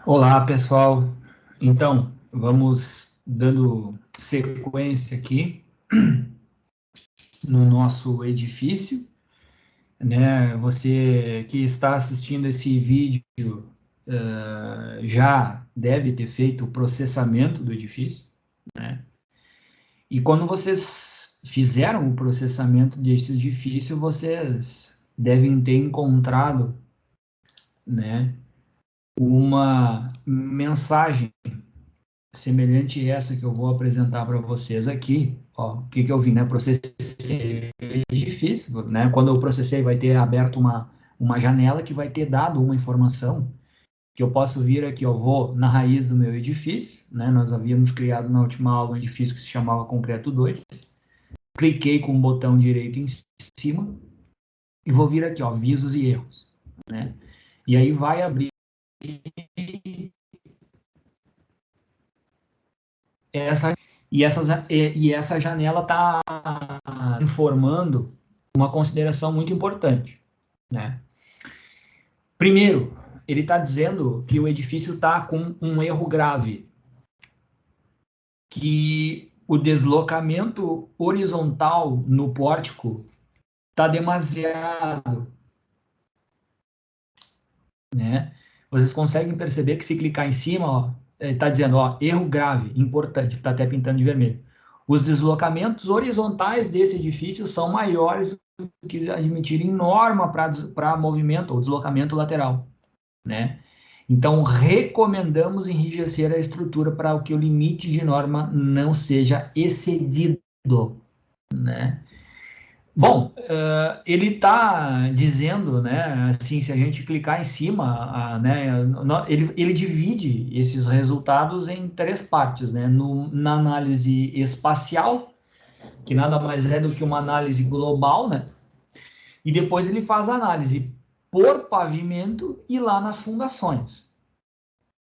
Olá, pessoal. Então, vamos dando sequência aqui no nosso edifício, né? Você que está assistindo esse vídeo já deve ter feito o processamento do edifício, né? E quando vocês fizeram o processamento desse edifício, vocês devem ter encontrado, né, uma mensagem semelhante a essa que eu vou apresentar para vocês aqui. Ó, o que que eu vi, né? Processei edifício, né? Quando eu processei, vai ter aberto uma janela que vai ter dado uma informação que eu posso vir aqui, eu vou na raiz do meu edifício, né? Nós havíamos criado na última aula um edifício que se chamava Concreto 2. Cliquei com o botão direito em cima e vou vir aqui, ó, avisos e erros, né? E aí vai abrir essa essa janela está informando uma consideração muito importante, né? Primeiro, ele está dizendo que o edifício está com um erro grave, que o deslocamento horizontal no pórtico está demasiado, né? Vocês conseguem perceber que se clicar em cima, ó, está dizendo, ó, erro grave, importante, está até pintando de vermelho. Os deslocamentos horizontais desse edifício são maiores do que admitirem norma para movimento ou deslocamento lateral, né? Então, recomendamos enrijecer a estrutura para que o limite de norma não seja excedido, né? Bom, ele está dizendo, né, assim, se a gente clicar em cima, né, ele divide esses resultados em três partes, né, na análise espacial, que nada mais é do que uma análise global, né, e depois ele faz a análise por pavimento e lá nas fundações.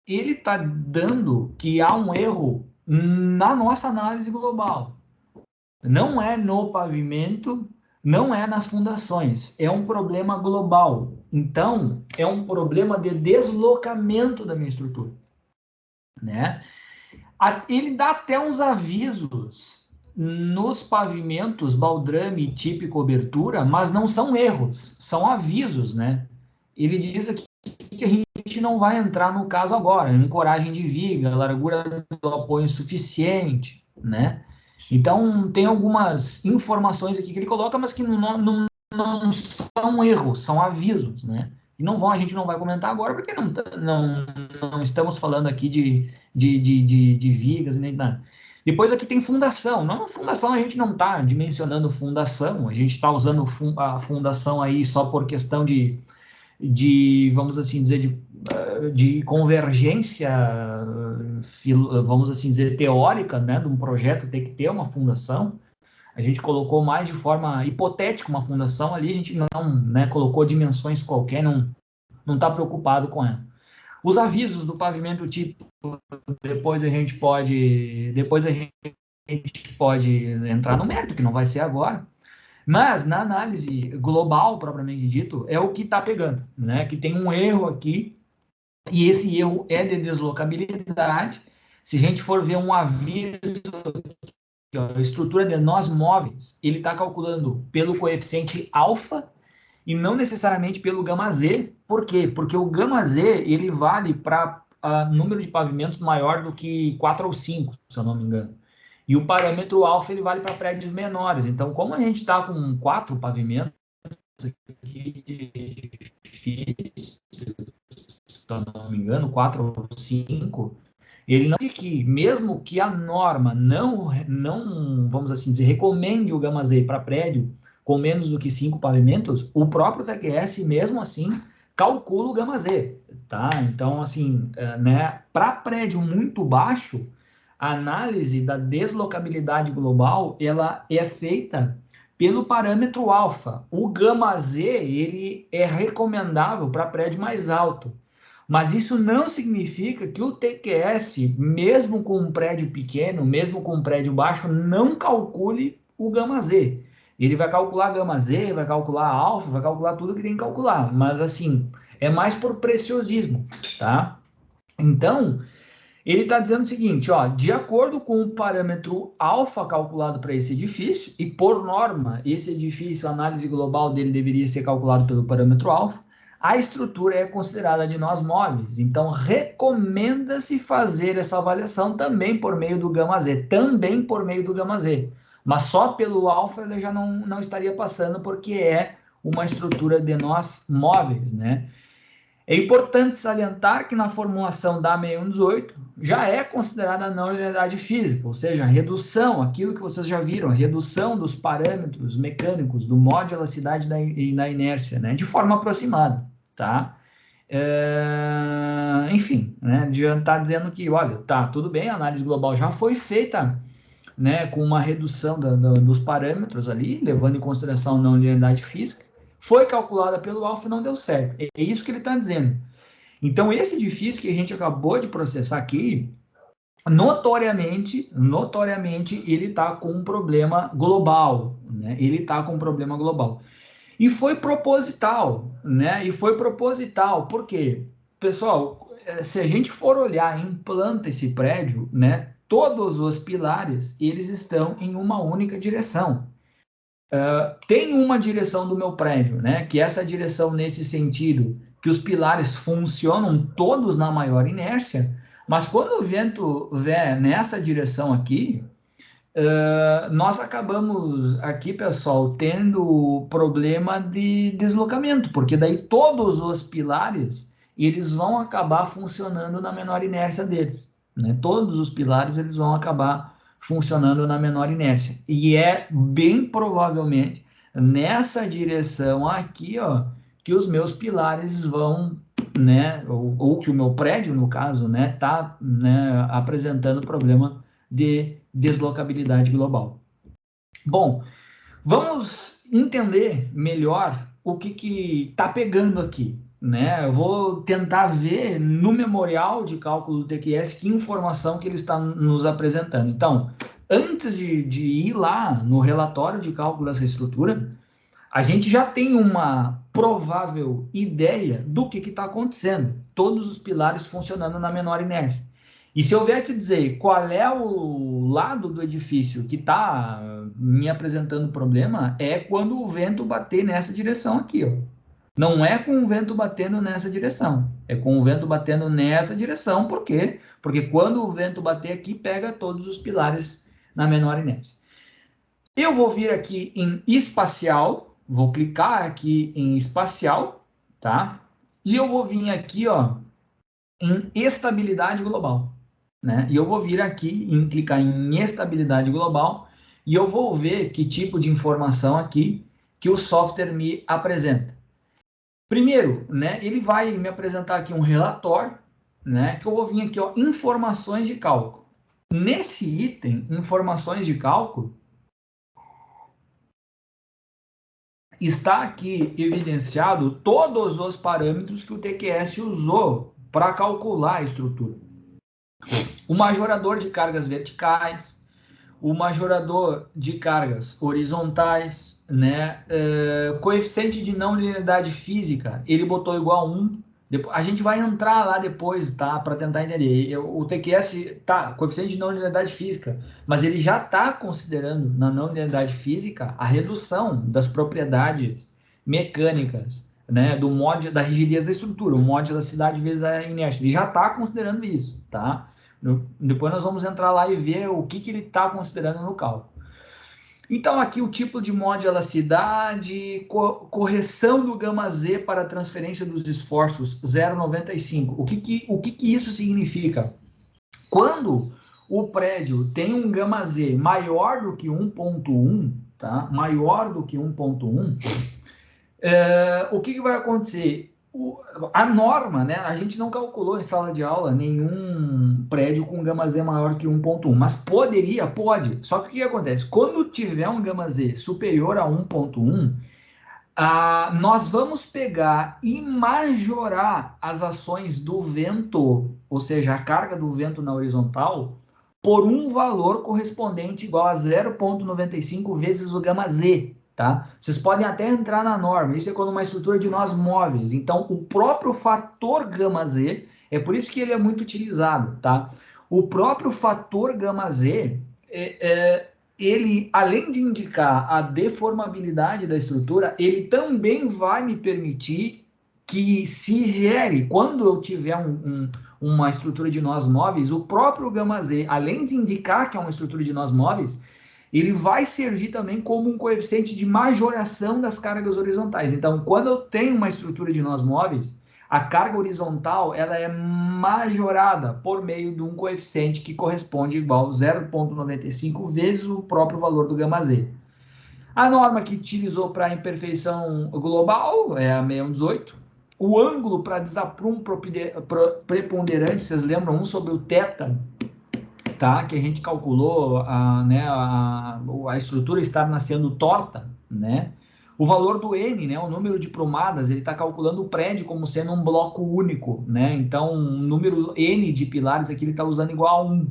Ele está dando que há um erro na nossa análise global. Não é no pavimento, não é nas fundações, é um problema global. Então, é um problema de deslocamento da minha estrutura, né? Ele dá até uns avisos nos pavimentos baldrame, tipo e cobertura, mas não são erros, são avisos, né? Ele diz aqui que a gente não vai entrar no caso agora, ancoragem de viga, largura do apoio insuficiente, né? Então, tem algumas informações aqui que ele coloca, mas que não são erros, são avisos, né? E a gente não vai comentar agora, porque não estamos falando aqui de vigas e nem nada. Depois aqui tem fundação. Na fundação a gente não está dimensionando fundação, a gente está usando a fundação aí só por questão vamos assim dizer, de convergência, vamos assim dizer, teórica, né, de um projeto ter que ter uma fundação. A gente colocou mais de forma hipotética uma fundação ali, a gente não, né, colocou dimensões qualquer, não está preocupado com ela. Os avisos do pavimento tipo, depois a gente pode entrar no mérito, que não vai ser agora, mas na análise global, propriamente dito, é o que está pegando, né? Que tem um erro aqui, e esse erro é de deslocabilidade. Se a gente for ver um aviso, a estrutura de nós móveis, ele está calculando pelo coeficiente alfa e não necessariamente pelo gama Z. Por quê? Porque o gama Z ele vale para número de pavimentos maior do que 4 ou 5, se eu não me engano. E o parâmetro alfa ele vale para prédios menores. Então, como a gente está com 4 pavimentos aqui de edifício, se eu não me engano, 4 ou 5, ele não diz que, mesmo que a norma não, vamos assim dizer, recomende o gama Z para prédio com menos do que 5 pavimentos, o próprio TQS, mesmo assim, calcula o gama Z, tá? Então, assim, né, para prédio muito baixo, a análise da deslocabilidade global, ela é feita pelo parâmetro alfa. O gama Z, ele é recomendável para prédio mais alto. Mas isso não significa que o TQS, mesmo com um prédio pequeno, mesmo com um prédio baixo, não calcule o gama Z. Ele vai calcular gama Z, vai calcular alfa, vai calcular tudo que tem que calcular. Mas assim, é mais por preciosismo, tá? Então, ele está dizendo o seguinte, ó, de acordo com o parâmetro alfa calculado para esse edifício, e por norma, esse edifício, a análise global dele deveria ser calculado pelo parâmetro alfa, a estrutura é considerada de nós móveis. Então, recomenda-se fazer essa avaliação também por meio do gama Z, também por meio do gama Z. Mas só pelo alfa ele já não estaria passando, porque é uma estrutura de nós móveis, né? É importante salientar que na formulação da 6118 já é considerada a não linearidade física, ou seja, a redução, aquilo que vocês já viram, a redução dos parâmetros mecânicos do modo de elasticidade e da inércia, né, de forma aproximada, tá? Enfim, né, já está dizendo que, olha, tá, tudo bem, a análise global já foi feita, né, com uma redução dos parâmetros ali, levando em consideração a não linearidade física, foi calculada pelo alfa e não deu certo. É isso que ele está dizendo. Então, esse edifício que a gente acabou de processar aqui, notoriamente, ele está com um problema global, né? Ele está com um problema global. E foi proposital, né? E foi proposital, por quê? Pessoal, se a gente for olhar em planta esse prédio, né? Todos os pilares, eles estão em uma única direção. Tem uma direção do meu prédio, né? Que essa direção nesse sentido, que os pilares funcionam todos na maior inércia, mas quando o vento vier nessa direção aqui, nós acabamos aqui, pessoal, tendo problema de deslocamento, porque daí todos os pilares eles vão acabar funcionando na menor inércia deles, né? Todos os pilares eles vão acabar funcionando na menor inércia. E é bem provavelmente nessa direção aqui, ó, que os meus pilares vão, né, ou que o meu prédio, no caso, né, tá, né, apresentando problema de deslocabilidade global. Bom, vamos entender melhor o que está pegando aqui, né? Eu vou tentar ver no memorial de cálculo do TQS que informação que ele está nos apresentando. Então, antes de ir lá no relatório de cálculo dessa estrutura, a gente já tem uma provável ideia do que está acontecendo. Todos os pilares funcionando na menor inércia. E se eu vier te dizer qual é o lado do edifício que está me apresentando problema, é quando o vento bater nessa direção aqui, ó. Não é com o vento batendo nessa direção, é com o vento batendo nessa direção. Por quê? Porque quando o vento bater aqui, pega todos os pilares na menor inércia. Eu vou vir aqui em espacial, vou clicar aqui em espacial, tá? E eu vou vir aqui, ó, em estabilidade global, né? E eu vou vir aqui em clicar em estabilidade global e eu vou ver que tipo de informação aqui que o software me apresenta. Primeiro, né, ele vai me apresentar aqui um relatório, né, que eu vou vir aqui, ó, informações de cálculo. Nesse item, informações de cálculo, está aqui evidenciado todos os parâmetros que o TQS usou para calcular a estrutura. O majorador de cargas verticais, o majorador de cargas horizontais, né? Coeficiente de não linearidade física, ele botou igual a 1. A gente vai entrar lá depois, tá? Para tentar entender. O TQS, tá, coeficiente de não linearidade física, mas ele já está considerando na não linearidade física a redução das propriedades mecânicas, né? Do modo da rigidez da estrutura, o modo de elasticidade vezes a inércia. Ele já está considerando isso, tá? Depois nós vamos entrar lá e ver o que ele está considerando no cálculo. Então, aqui o tipo de modo de elasticidade, correção do gama Z para transferência dos esforços 0,95. O que isso significa? Quando o prédio tem um gama Z maior do que 1,1, tá? Maior do que 1,1, o que vai acontecer? A norma, né? A gente não calculou em sala de aula nenhum prédio com gama Z maior que 1,1, mas pode. Só que o que acontece? Quando tiver um gama Z superior a 1,1, nós vamos pegar e majorar as ações do vento, ou seja, a carga do vento na horizontal, por um valor correspondente igual a 0,95 vezes o gama Z. Tá? Vocês podem até entrar na norma, isso é quando uma estrutura de nós móveis. Então, o próprio fator gama Z É por isso que ele é muito utilizado, tá? O próprio fator gama Z, ele, além de indicar a deformabilidade da estrutura, ele também vai me permitir que se gere, quando eu tiver uma estrutura de nós móveis, o próprio gama Z, além de indicar que é uma estrutura de nós móveis, ele vai servir também como um coeficiente de majoração das cargas horizontais. Então, quando eu tenho uma estrutura de nós móveis, a carga horizontal ela é majorada por meio de um coeficiente que corresponde igual a 0,95 vezes o próprio valor do gama Z. A norma que utilizou para a imperfeição global é a 6118. O ângulo para desaprumo preponderante, vocês lembram? Um sobre o θ, tá? Que a gente calculou a estrutura estar nascendo torta, né? O valor do N, né, o número de prumadas, ele está calculando o prédio como sendo um bloco único, né? Então, um número N de pilares aqui ele está usando igual a 1.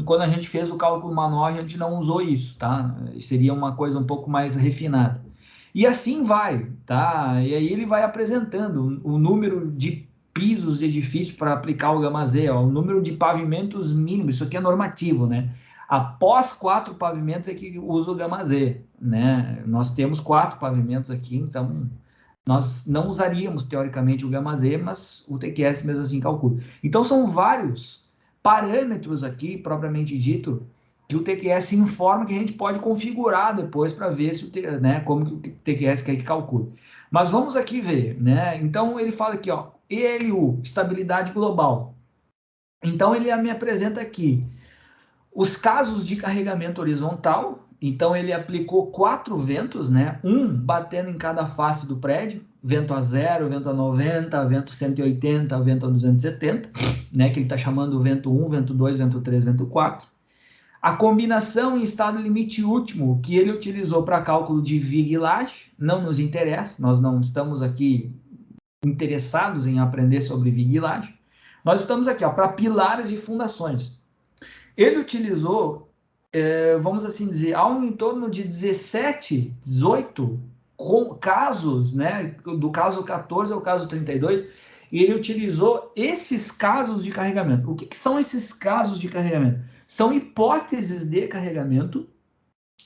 Quando a gente fez o cálculo manual, a gente não usou isso, tá? Seria uma coisa um pouco mais refinada. E assim vai, tá? E aí ele vai apresentando o número de pisos de edifício para aplicar o gama Z, ó, o número de pavimentos mínimos, isso aqui é normativo, né? Após 4 pavimentos é que usa o gama Z, né? Nós temos 4 pavimentos aqui, então nós não usaríamos teoricamente o gama Z, mas o TQS mesmo assim calcula. Então são vários parâmetros aqui, propriamente dito, que o TQS informa que a gente pode configurar depois para ver se né, como que o TQS quer que calcule. Mas vamos aqui ver, né? Então ele fala aqui, ó, ELU, estabilidade global. Então ele me apresenta aqui os casos de carregamento horizontal. Então ele aplicou 4 ventos, né? Um batendo em cada face do prédio, vento a 0, vento a 90, vento 180, vento a 270, né? Que ele está chamando vento 1, vento 2, vento 3, vento 4. A combinação em estado limite último que ele utilizou para cálculo de viga e laje não nos interessa, nós não estamos aqui interessados em aprender sobre viga e laje. Nós estamos aqui para pilares e fundações. Ele utilizou, vamos assim dizer, algo em torno de 17, 18 casos, né, do caso 14 ao caso 32, e ele utilizou esses casos de carregamento. O que são esses casos de carregamento? São hipóteses de carregamento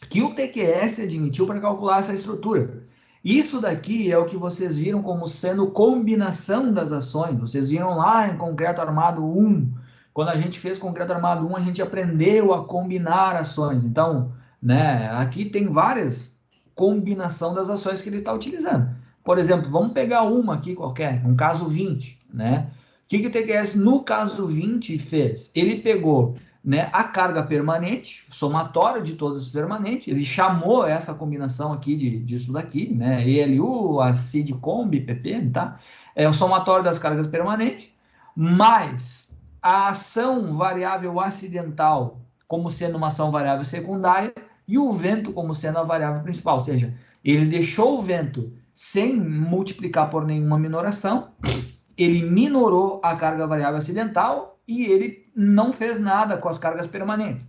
que o TQS admitiu para calcular essa estrutura. Isso daqui é o que vocês viram como sendo combinação das ações. Vocês viram lá em concreto armado 1. Quando a gente fez concreto armado 1, a gente aprendeu a combinar ações. Então, né, aqui tem várias combinação das ações que ele está utilizando. Por exemplo, vamos pegar uma aqui qualquer, um caso 20, né? O que o TQS no caso 20 fez? Ele pegou, né, a carga permanente, somatório de todas as permanentes, ele chamou essa combinação aqui disso daqui, né, ELU, a CID-COMB, PP, tá? É o somatório das cargas permanentes, mais a ação variável acidental como sendo uma ação variável secundária e o vento como sendo a variável principal, ou seja, ele deixou o vento sem multiplicar por nenhuma minoração, ele minorou a carga variável acidental e ele não fez nada com as cargas permanentes.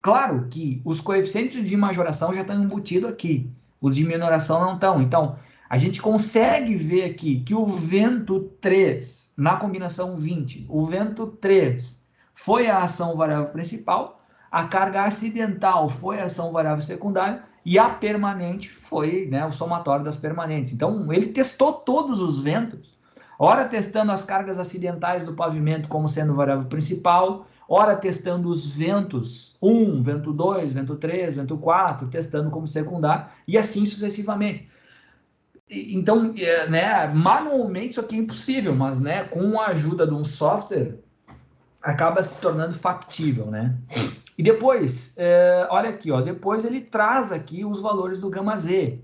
Claro que os coeficientes de majoração já estão embutidos aqui, os de minoração não estão. Então, a gente consegue ver aqui que o vento 3, na combinação 20, o vento 3 foi a ação variável principal, a carga acidental foi a ação variável secundária e a permanente foi, né, o somatório das permanentes. Então, ele testou todos os ventos, ora testando as cargas acidentais do pavimento como sendo variável principal, ora testando os ventos 1, vento 2, vento 3, vento 4, testando como secundário, e assim sucessivamente. Então, né, manualmente isso aqui é impossível, mas, né, com a ajuda de um software, acaba se tornando factível, né? E depois, olha aqui, ó, depois ele traz aqui os valores do gama Z.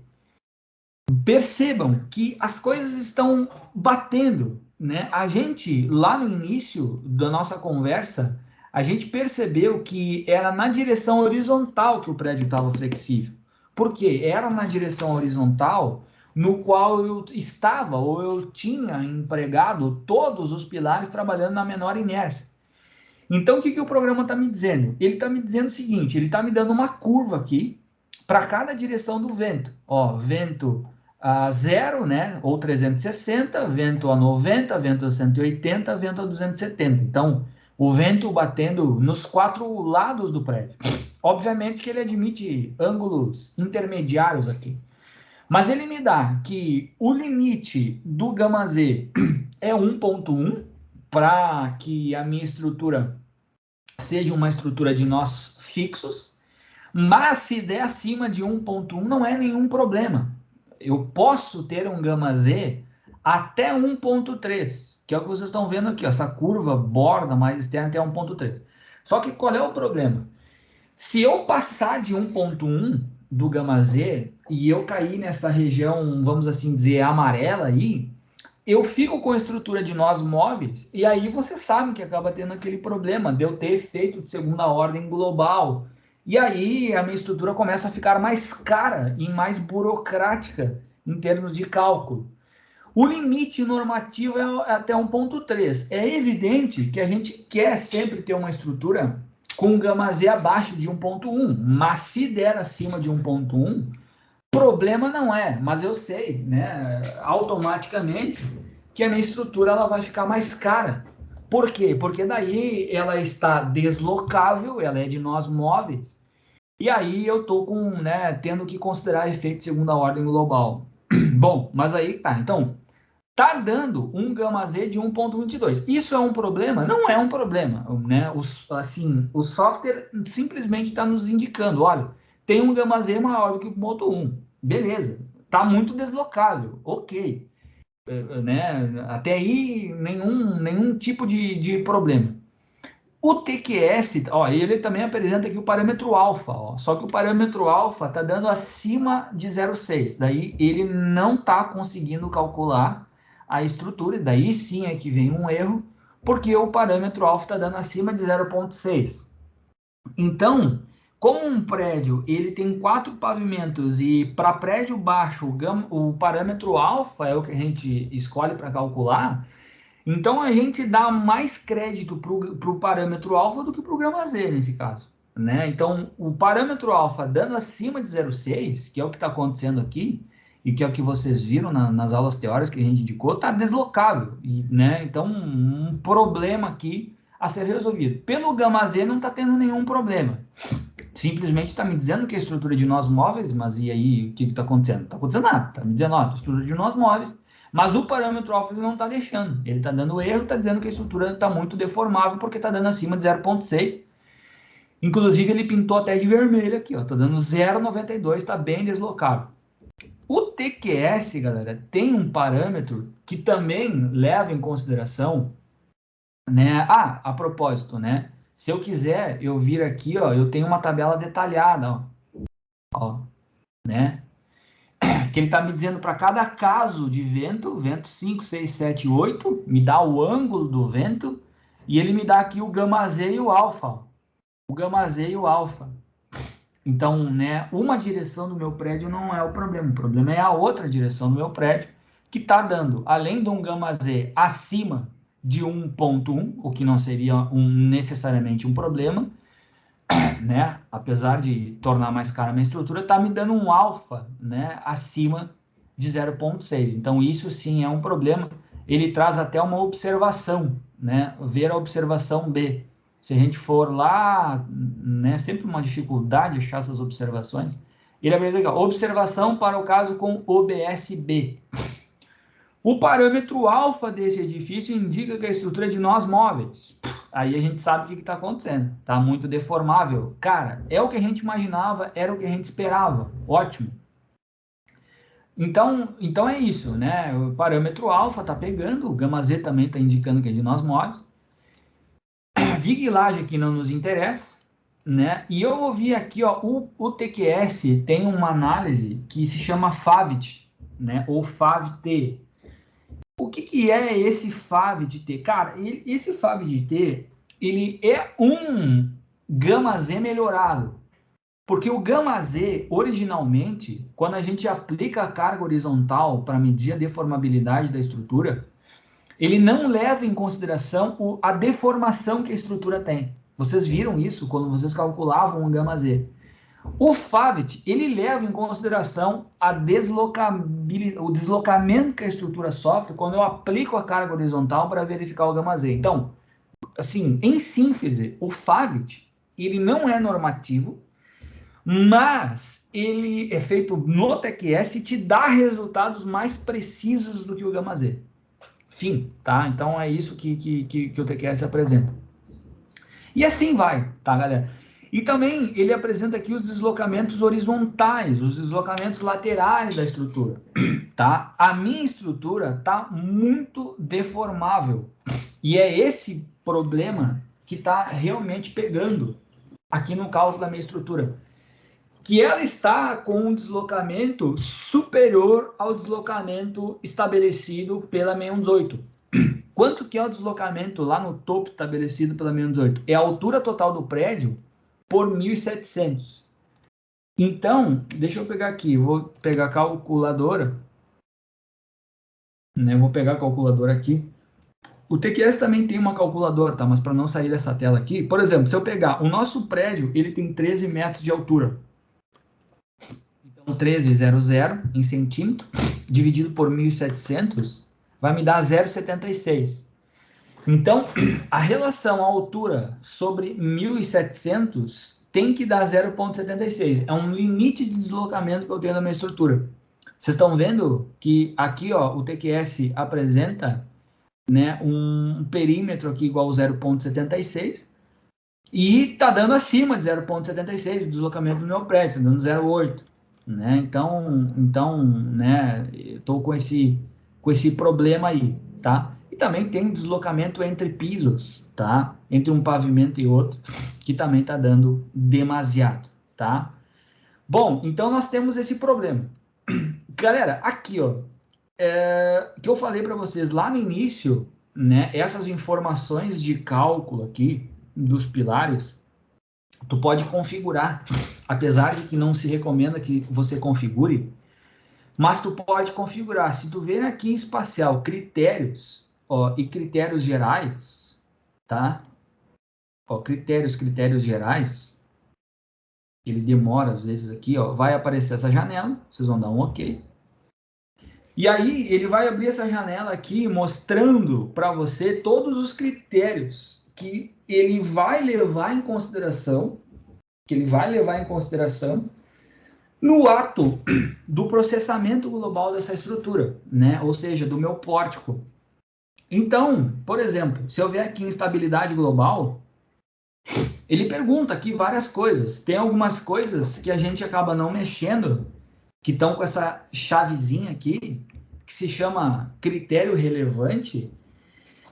Percebam que as coisas estão batendo, né? A gente, lá no início da nossa conversa, a gente percebeu que era na direção horizontal que o prédio estava flexível. Por quê? Era na direção horizontal no qual eu estava, ou eu tinha empregado todos os pilares trabalhando na menor inércia. Então, o que o programa está me dizendo? Ele está me dizendo o seguinte, ele está me dando uma curva aqui para cada direção do vento. Ó, vento a 0, né, ou 360, vento a 90, vento a 180, vento a 270. Então, o vento batendo nos 4 lados do prédio. Obviamente que ele admite ângulos intermediários aqui. Mas ele me dá que o limite do gama Z é 1.1 para que a minha estrutura seja uma estrutura de nós fixos, mas se der acima de 1.1 não é nenhum problema. Eu posso ter um gama Z até 1.3, que é o que vocês estão vendo aqui, ó, essa curva borda mais externa até 1.3. Só que qual é o problema? Se eu passar de 1.1 do gama Z e eu cair nessa região, vamos assim dizer, amarela aí, eu fico com a estrutura de nós móveis, e aí você sabe que acaba tendo aquele problema de eu ter efeito de segunda ordem global. E aí a minha estrutura começa a ficar mais cara e mais burocrática em termos de cálculo. O limite normativo é até 1.3. É evidente que a gente quer sempre ter uma estrutura com gama Z abaixo de 1.1, mas se der acima de 1.1, problema não é, mas eu sei, né, automaticamente, que a minha estrutura ela vai ficar mais cara. Por quê? Porque daí ela está deslocável, ela é de nós móveis, e aí eu tô com, né, tendo que considerar efeito de segunda ordem global. Bom, mas aí tá. Então, tá dando um gama Z de 1.22. Isso é um problema? Não é um problema, né? O software simplesmente está nos indicando, olha, tem um gama Z maior do que o ponto 1. Beleza, tá muito deslocável, ok. Né? Até aí, nenhum tipo de problema. O TQS, ó, ele também apresenta aqui o parâmetro alfa, ó, só que o parâmetro alfa está dando acima de 0,6, daí ele não está conseguindo calcular a estrutura, e daí sim é que vem um erro, porque o parâmetro alfa está dando acima de 0,6. Então, como um prédio ele tem 4 pavimentos e para prédio baixo o parâmetro alfa é o que a gente escolhe para calcular, então a gente dá mais crédito para o parâmetro alfa do que para o gama Z nesse caso. Né? Então, o parâmetro alfa dando acima de 0,6, que é o que está acontecendo aqui, e que é o que vocês viram nas aulas teóricas que a gente indicou, está deslocável. Né? Então, um problema aqui a ser resolvido. Pelo gama Z não está tendo nenhum problema. Simplesmente está me dizendo que a estrutura de nós móveis, mas e aí o que está acontecendo? Não está acontecendo nada. Está me dizendo, ó, a estrutura de nós móveis, mas o parâmetro alfa não está deixando. Ele está dando erro, está dizendo que a estrutura está muito deformável porque está dando acima de 0,6. Inclusive ele pintou até de vermelho aqui, ó, está dando 0,92, está bem deslocado. O TQS, galera, tem um parâmetro que também leva em consideração, né? Ah, a propósito, né? Se eu quiser, eu vir aqui, ó, eu tenho uma tabela detalhada, ó, né? Que ele está me dizendo para cada caso de vento, vento 5, 6, 7, 8, me dá o ângulo do vento, e ele me dá aqui o gama Z e o alfa. O gama Z e o alfa. Então, né, uma direção do meu prédio não é o problema é a outra direção do meu prédio, que está dando, além de um gama Z acima de 1.1, o que não seria necessariamente um problema, né? Apesar de tornar mais cara a minha estrutura, está me dando um alfa, né, acima de 0,6. Então, isso sim é um problema. Ele traz até uma observação, né? Ver a observação B. Se a gente for lá, né, sempre uma dificuldade achar essas observações. Ele é bem legal. Observação para o caso com OBS-B. O parâmetro alfa desse edifício indica que a estrutura é de nós móveis. Aí a gente sabe o que está acontecendo. Está muito deformável. Cara, é o que a gente imaginava, era o que a gente esperava. Ótimo. Então é isso, né? O parâmetro alfa está pegando, o gama Z também está indicando que é de nós móveis. Vig Laje aqui não nos interessa, né? E eu ouvi aqui, ó, o TQS tem uma análise que se chama FAVT, né? Ou FAVT. O que é esse FAV-T? Cara, esse FAV-T, ele é um gama Z melhorado. Porque o gama Z, originalmente, quando a gente aplica a carga horizontal para medir a deformabilidade da estrutura, ele não leva em consideração a deformação que a estrutura tem. Vocês viram isso quando vocês calculavam o gama Z. O FAVIT, ele leva em consideração o deslocamento que a estrutura sofre quando eu aplico a carga horizontal para verificar o γ z. Então, assim, em síntese, o FAVIT, ele não é normativo, mas ele é feito no TQS e te dá resultados mais precisos do que o γ z. Fim, tá? Então, é isso que o TQS apresenta. E assim vai, tá, galera? E também ele apresenta aqui os deslocamentos horizontais, os deslocamentos laterais da estrutura, tá? A minha estrutura tá muito deformável. E é esse problema que está realmente pegando aqui no cálculo da minha estrutura. Que ela está com um deslocamento superior ao deslocamento estabelecido pela 618. Quanto que é o deslocamento lá no topo estabelecido pela 618? É a altura total do prédio por 1.700. Então, deixa eu pegar aqui, vou pegar a calculadora, né? Vou pegar a calculadora aqui. O TQS também tem uma calculadora, tá? Mas para não sair dessa tela aqui, por exemplo, se eu pegar o nosso prédio, ele tem 13 metros de altura. Então, 1300 em centímetro, dividido por 1.700, vai me dar 0,76. Então, a relação altura sobre 1.700 tem que dar 0,76. É um limite de deslocamento que eu tenho na minha estrutura. Vocês estão vendo que aqui, ó, o TQS apresenta, né, um perímetro aqui igual a 0,76 e está dando acima de 0,76 o deslocamento do meu prédio, está dando 0,8. Né? Então, né, eu estou com esse problema aí, tá? E também tem um deslocamento entre pisos, tá? Entre um pavimento e outro, que também está dando demasiado, tá? Bom, então nós temos esse problema. Galera, aqui, ó, que eu falei para vocês lá no início, né, essas informações de cálculo aqui dos pilares, tu pode configurar, apesar de que não se recomenda que você configure, mas tu pode configurar. Se tu ver aqui em espacial critérios, ó, e critérios gerais, tá? Ó, critérios gerais, ele demora às vezes aqui, ó, vai aparecer essa janela, vocês vão dar um OK. E aí ele vai abrir essa janela aqui mostrando para você todos os critérios que ele vai levar em consideração, no ato do processamento global dessa estrutura, né? Ou seja, do meu pórtico. Então, por exemplo, se eu vier aqui em estabilidade global, ele pergunta aqui várias coisas. Tem algumas coisas que a gente acaba não mexendo, que estão com essa chavezinha aqui, que se chama critério relevante,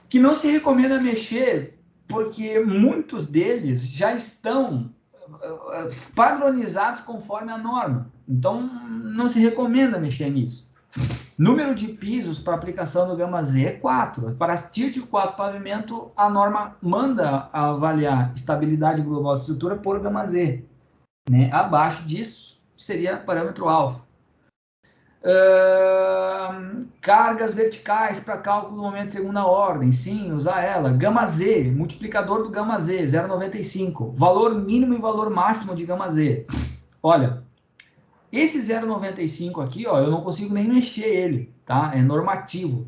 que não se recomenda mexer, porque muitos deles já estão padronizados conforme a norma. Então, não se recomenda mexer nisso. Número de pisos para aplicação do γ z é 4. Para tier de 4 pavimento, a norma manda avaliar estabilidade global de estrutura por γ z. Né? Abaixo disso, seria parâmetro alfa. Cargas verticais para cálculo do momento de segunda ordem, sim, usar ela. Γ z, multiplicador do γ z, 0,95. Valor mínimo e valor máximo de γ z. Olha, esse 0,95 aqui, ó, eu não consigo nem mexer ele, tá? É normativo.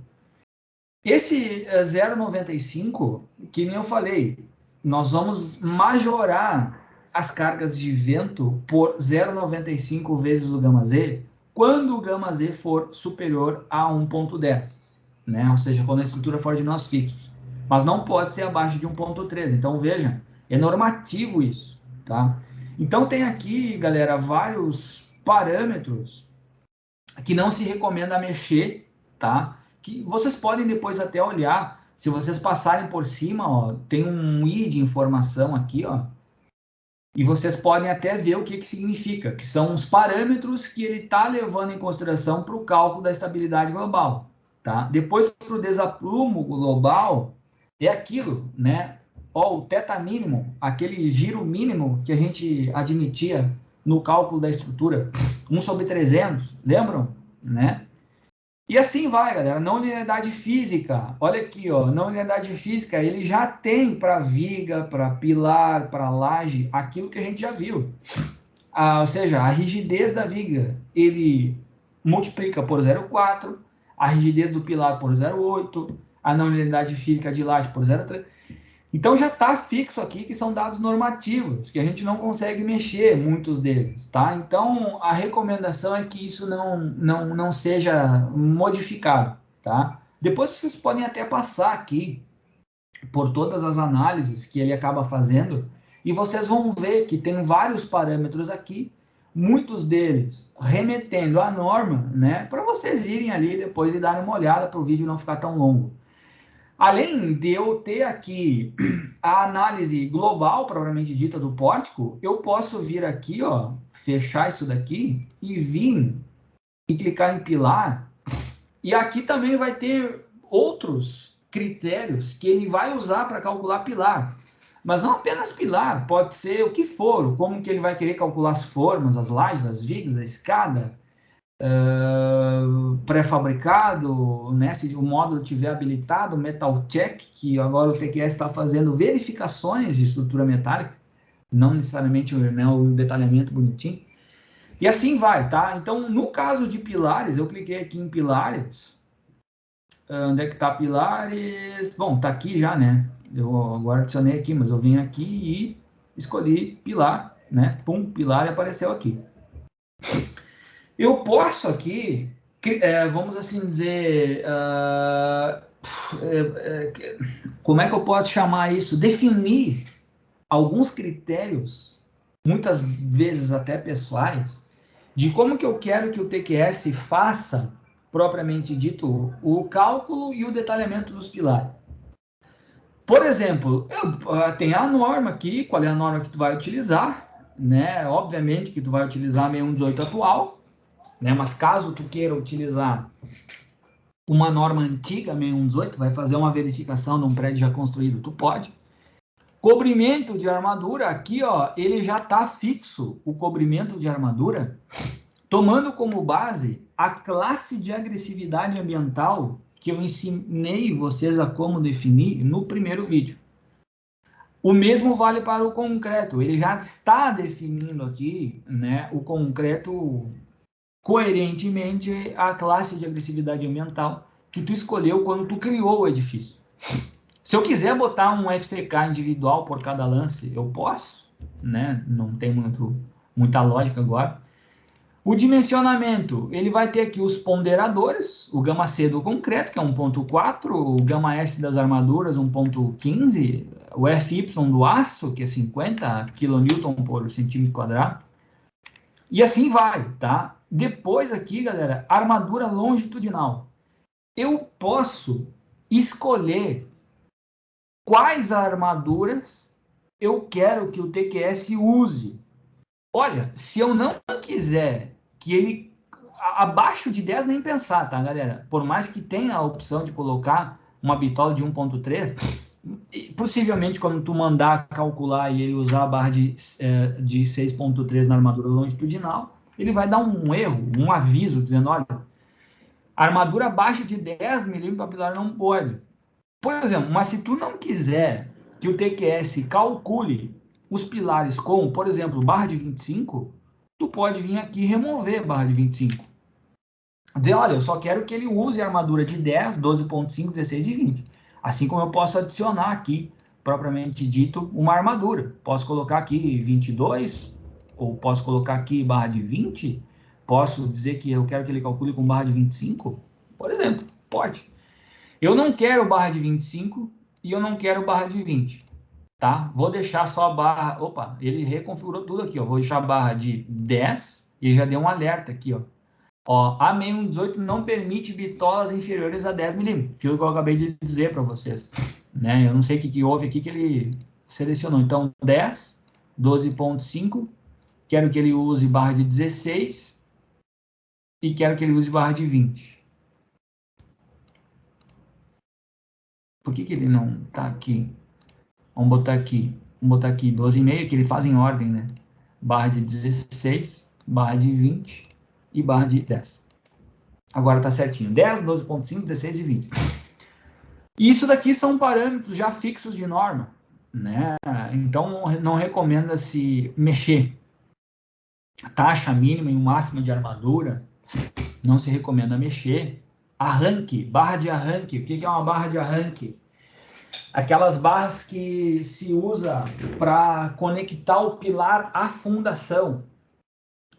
Esse 0,95, que nem eu falei, nós vamos majorar as cargas de vento por 0,95 vezes o γ z, quando o γ z for superior a 1,10, né? Ou seja, quando a estrutura for de nós fixos. Mas não pode ser abaixo de 1,13. Então, veja, é normativo isso, tá? Então, tem aqui, galera, vários parâmetros que não se recomenda mexer, tá? Que vocês podem depois até olhar, se vocês passarem por cima, ó, tem um i de informação aqui, ó, e vocês podem até ver o que significa, que são os parâmetros que ele está levando em consideração para o cálculo da estabilidade global, tá? Depois, para o desaprumo global, é aquilo, né? Ó, o θ mínimo, aquele giro mínimo que a gente admitia no cálculo da estrutura, 1/300, lembram? Né? E assim vai, galera. Na unidade física, olha aqui, ó, na unidade física ele já tem para viga, para pilar, para laje, aquilo que a gente já viu. ou seja, a rigidez da viga, ele multiplica por 0,4, a rigidez do pilar por 0,8, a não linearidade física de laje por 0,3. Então já está fixo aqui que são dados normativos, que a gente não consegue mexer muitos deles, tá? Então a recomendação é que isso não seja modificado, tá? Depois vocês podem até passar aqui por todas as análises que ele acaba fazendo e vocês vão ver que tem vários parâmetros aqui, muitos deles remetendo à norma, né? Para vocês irem ali depois e darem uma olhada para o vídeo não ficar tão longo. Além de eu ter aqui a análise global, propriamente dita, do pórtico, eu posso vir aqui, ó, fechar isso daqui e vir e clicar em pilar. E aqui também vai ter outros critérios que ele vai usar para calcular pilar. Mas não apenas pilar, pode ser o que for, como que ele vai querer calcular as formas, as lajes, as vigas, a escada, pré-fabricado, né? Se o módulo tiver habilitado, Metal Check, que agora o TQS está fazendo verificações de estrutura metálica, não necessariamente, né, o detalhamento bonitinho. E assim vai, tá? Então, no caso de pilares, eu cliquei aqui em pilares. Onde é que tá pilares? Bom, tá aqui já, né? Eu agora adicionei aqui, mas eu vim aqui e escolhi pilar, né? Pum, pilar e apareceu aqui. Eu posso aqui, vamos assim dizer, como é que eu posso chamar isso? Definir alguns critérios, muitas vezes até pessoais, de como que eu quero que o TQS faça, propriamente dito, o cálculo e o detalhamento dos pilares. Por exemplo, tem a norma aqui, qual é a norma que tu vai utilizar, né? Obviamente que tu vai utilizar a 6118 atual, né? Mas caso tu queira utilizar uma norma antiga, 6118, vai fazer uma verificação num prédio já construído, tu pode. Cobrimento de armadura, aqui, ó, ele já está fixo, o cobrimento de armadura, tomando como base a classe de agressividade ambiental que eu ensinei vocês a como definir no primeiro vídeo. O mesmo vale para o concreto, ele já está definindo aqui, né, o concreto coerentemente à classe de agressividade ambiental que tu escolheu quando tu criou o edifício. Se eu quiser botar um FCK individual por cada lance, eu posso, né? Não tem muita lógica agora. O dimensionamento, ele vai ter aqui os ponderadores, o gama C do concreto, que é 1.4, o gama S das armaduras, 1.15, o FY do aço, que é 50 kN por centímetro quadrado, e assim vai, tá? Depois aqui, galera, armadura longitudinal. Eu posso escolher quais armaduras eu quero que o TQS use. Olha, se eu não quiser que ele abaixo de 10 nem pensar, tá, galera? Por mais que tenha a opção de colocar uma bitola de 1.3, possivelmente quando tu mandar calcular e ele usar a barra de 6.3 na armadura longitudinal, ele vai dar um erro, um aviso dizendo, olha, a armadura abaixo de 10 milímetros para pilar não pode. Por exemplo, mas se tu não quiser que o TQS calcule os pilares com, por exemplo, barra de 25, tu pode vir aqui e remover barra de 25. Dizer, olha, eu só quero que ele use a armadura de 10, 12.5, 16 e 20. Assim como eu posso adicionar aqui, propriamente dito, uma armadura. Posso colocar aqui 22, ou posso colocar aqui barra de 20, posso dizer que eu quero que ele calcule com barra de 25, por exemplo, pode. Eu não quero barra de 25 e eu não quero barra de 20, tá? Vou deixar só a barra... Opa, ele reconfigurou tudo aqui, ó. Vou deixar a barra de 10 e já deu um alerta aqui, ó. Ó, a 6118 não permite bitolas inferiores a 10 milímetros, que eu acabei de dizer para vocês, né? Eu não sei o que houve aqui que ele selecionou. Então, 10, 12.5, quero que ele use barra de 16 e quero que ele use barra de 20. Por que ele não está aqui? Vamos botar aqui 12,5, que ele faz em ordem, né? Barra de 16, barra de 20 e barra de 10. Agora está certinho. 10, 12.5, 16 e 20. Isso daqui são parâmetros já fixos de norma, né? Então não recomenda-se mexer. taxa mínima e máxima de armadura, não se recomenda mexer. Arranque, barra de arranque. O que é uma barra de arranque? Aquelas barras que se usa para conectar o pilar à fundação.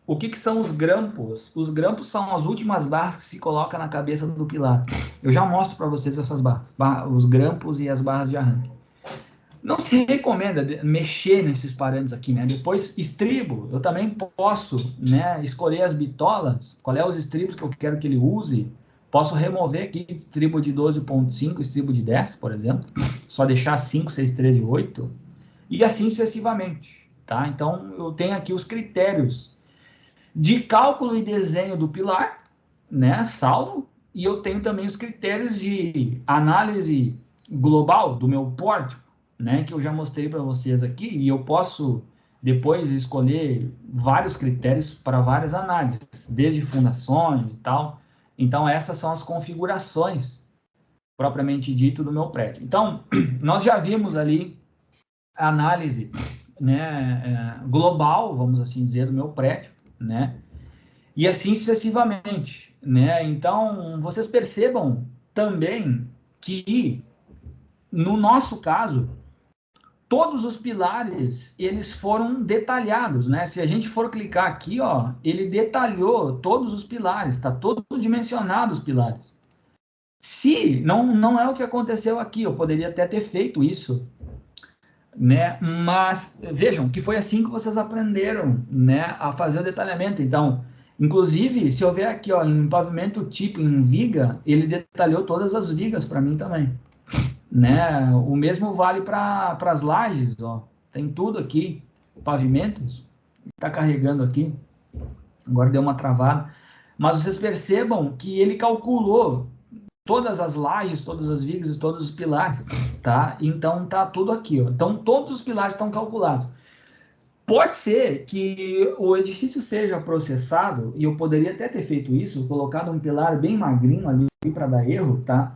O que são os grampos? Os grampos são as últimas barras que se coloca na cabeça do pilar. Eu já mostro para vocês essas barras, os grampos e as barras de arranque. Não se recomenda mexer nesses parâmetros aqui, né? Depois, estribo, eu também posso, né, escolher as bitolas, qual é os estribos que eu quero que ele use. Posso remover aqui estribo de 12.5, estribo de 10, por exemplo. Só deixar 5, 6, 13 e 8. E assim sucessivamente, tá? Então, eu tenho aqui os critérios de cálculo e desenho do pilar, né, salvo. E eu tenho também os critérios de análise global do meu pórtico, né, que eu já mostrei para vocês aqui, e eu posso depois escolher vários critérios para várias análises, desde fundações e tal. Então, essas são as configurações, propriamente dito, do meu prédio. Então, nós já vimos ali a análise, né, global, vamos assim dizer, do meu prédio, né, e assim sucessivamente, né. Então, vocês percebam também que, no nosso caso, todos os pilares, eles foram detalhados, né? Se a gente for clicar aqui, ó, ele detalhou todos os pilares, tá todo dimensionado os pilares. Se não é o que aconteceu aqui, eu poderia até ter feito isso, né? Mas vejam que foi assim que vocês aprenderam, né, a fazer o detalhamento. Então, inclusive, se eu ver aqui, ó, em pavimento tipo em viga, ele detalhou todas as vigas para mim também, né? O mesmo vale para as lajes, ó. Tem tudo aqui, pavimentos. Está carregando aqui. Agora deu uma travada. Mas vocês percebam que ele calculou todas as lajes, todas as vigas e todos os pilares, tá? Então tá tudo aqui, ó. Então todos os pilares estão calculados. Pode ser que o edifício seja processado, e eu poderia até ter feito isso, colocado um pilar bem magrinho ali para dar erro, tá?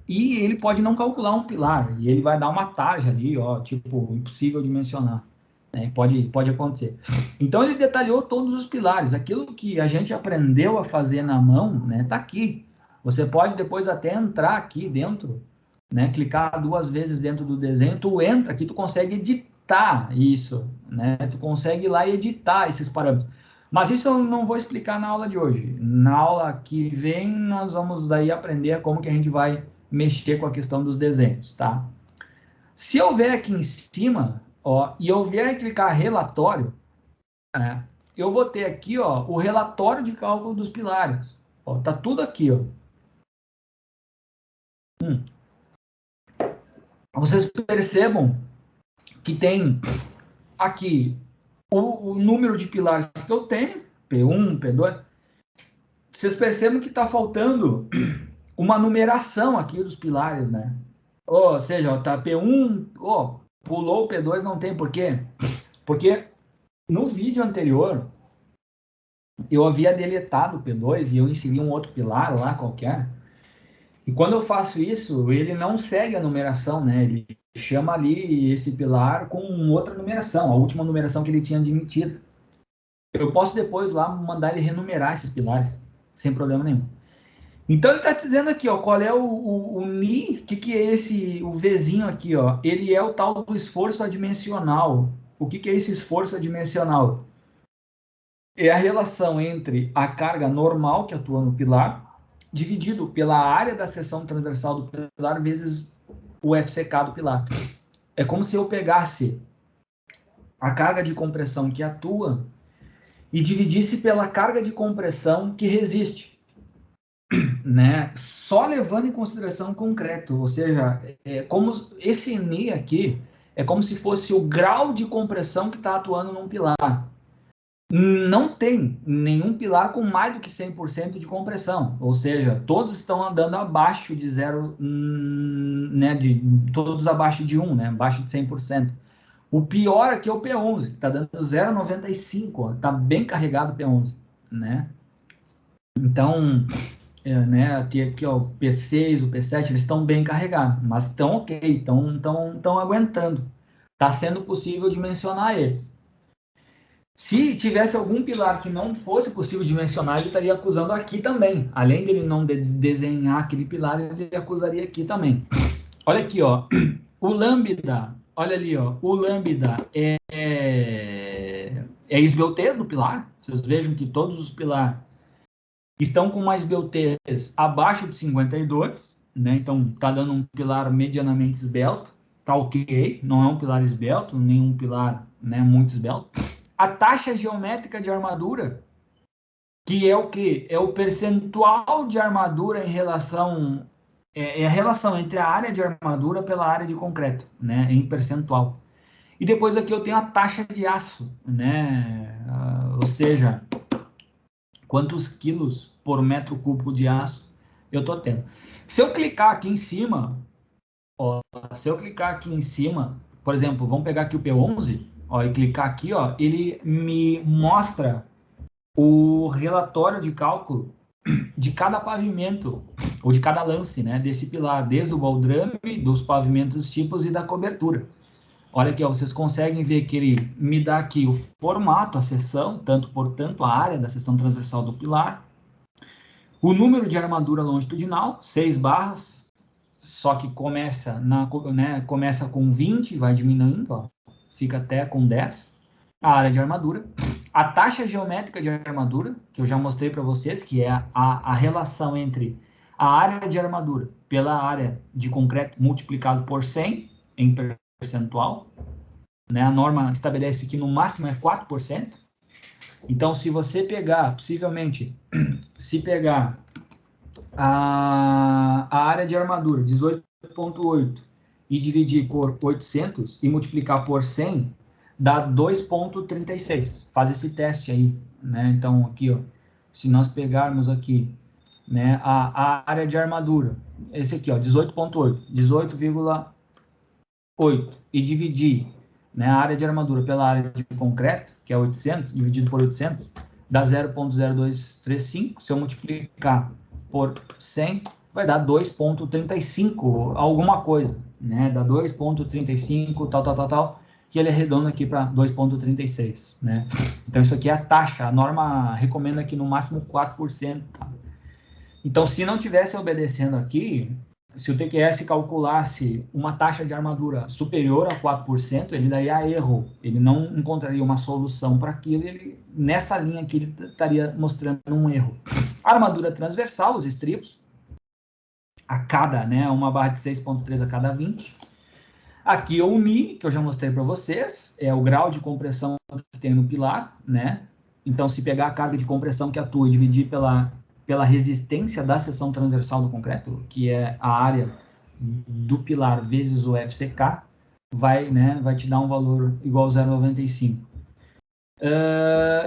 E ele pode não calcular um pilar, e ele vai dar uma tarja ali, ó, tipo, impossível de mencionar, né? Pode acontecer. Então ele detalhou todos os pilares, aquilo que a gente aprendeu a fazer na mão, né, tá aqui. Você pode depois até entrar aqui dentro, né, clicar 2 vezes dentro do desenho, tu entra aqui, tu consegue editar isso, né, tu consegue ir lá e editar esses parâmetros. Mas isso eu não vou explicar na aula de hoje. Na aula que vem, nós vamos daí aprender como que a gente vai mexer com a questão dos desenhos, tá? Se eu ver aqui em cima, ó, e eu vier clicar relatório, eu vou ter aqui, ó, o relatório de cálculo dos pilares. Ó, tá tudo aqui, ó. Vocês percebam que tem aqui o número de pilares que eu tenho, P1, P2. Vocês percebem que está faltando uma numeração aqui dos pilares, né? Ou seja, tá P1, pulou o P2, não tem por quê? Porque no vídeo anterior, eu havia deletado o P2 e eu inseri um outro pilar lá qualquer. E quando eu faço isso, ele não segue a numeração, né? Ele chama ali esse pilar com outra numeração, a última numeração que ele tinha admitido. Eu posso depois lá mandar ele renumerar esses pilares, sem problema nenhum. Então ele está dizendo aqui, ó, qual é o Ni, o que é esse, o Vzinho aqui, ó? Ele é o tal do esforço adimensional. O que é esse esforço adimensional? É a relação entre a carga normal que atua no pilar, dividido pela área da seção transversal do pilar, vezes o FCK do pilar. É como se eu pegasse a carga de compressão que atua e dividisse pela carga de compressão que resiste, né? Só levando em consideração o concreto, ou seja, como esse NI aqui é como se fosse o grau de compressão que está atuando num pilar. Não tem nenhum pilar com mais do que 100% de compressão, ou seja, todos estão andando abaixo de 0, né, todos abaixo de 1, né, abaixo de 100%. O pior aqui é o P11, que está dando 0,95, está bem carregado o P11, né? Então, né, aqui ó, o P6, o P7, eles estão bem carregados, mas estão ok, estão aguentando. Está sendo possível dimensionar eles. Se tivesse algum pilar que não fosse possível dimensionar, ele estaria acusando aqui também. Além dele não desenhar aquele pilar, ele acusaria aqui também. Olha aqui, ó. O lambda, olha ali, ó. O lambda é esbeltez do pilar. Vocês vejam que todos os pilares estão com uma esbeltez abaixo de 52, né? Então, tá dando um pilar medianamente esbelto. Tá ok. Não é um pilar esbelto, nem um pilar, né, muito esbelto. A taxa geométrica de armadura, que é o que? É o percentual de armadura em relação... É a relação entre a área de armadura pela área de concreto, né? Em percentual. E depois aqui eu tenho a taxa de aço, né? Ou seja, quantos quilos por metro cúbico de aço eu estou tendo. Se eu clicar aqui em cima, ó, se eu clicar aqui em cima, por exemplo, vamos pegar aqui o P11, ó, e clicar aqui, ó, ele me mostra o relatório de cálculo de cada pavimento, ou de cada lance, né, desse pilar, desde o baldrame, dos pavimentos tipos e da cobertura. Olha aqui, ó, vocês conseguem ver que ele me dá aqui o formato, a seção, tanto por tanto a área da seção transversal do pilar, o número de armadura longitudinal, 6 barras, só que começa, começa com 20, vai diminuindo, ó, fica até com 10, a área de armadura, a taxa geométrica de armadura, que eu já mostrei para vocês, que é a relação entre a área de armadura pela área de concreto multiplicado por 100 em percentual, né? A norma estabelece que no máximo é 4%. Então, se você pegar, possivelmente, se pegar a área de armadura, 18,8, e dividir por 800 e multiplicar por 100, dá 2,36. Faz esse teste aí, né? Então, aqui, ó, se nós pegarmos aqui, né, a área de armadura, esse aqui, ó, 18,8, 18,8, e dividir, né, a área de armadura pela área de concreto, que é 800, dividido por 800, dá 0,0235. Se eu multiplicar por 100, vai dar 2,35, alguma coisa, né? Dá 2,35, tal, que ele arredonda aqui para 2,36, né? Então, isso aqui é a taxa. A norma recomenda aqui no máximo 4%. Tá? Então, se não tivesse obedecendo aqui, se o TQS calculasse uma taxa de armadura superior a 4%, ele daria erro, ele não encontraria uma solução para aquilo, ele, nessa linha aqui ele estaria mostrando um erro. A armadura transversal, os estribos, a cada, né, uma barra de 6,3 a cada 20. Aqui o Mi, que eu já mostrei para vocês, é o grau de compressão que tem no pilar, né? Então, se pegar a carga de compressão que atua e dividir pela resistência da seção transversal do concreto, que é a área do pilar vezes o FCK, vai te dar um valor igual a 0,95.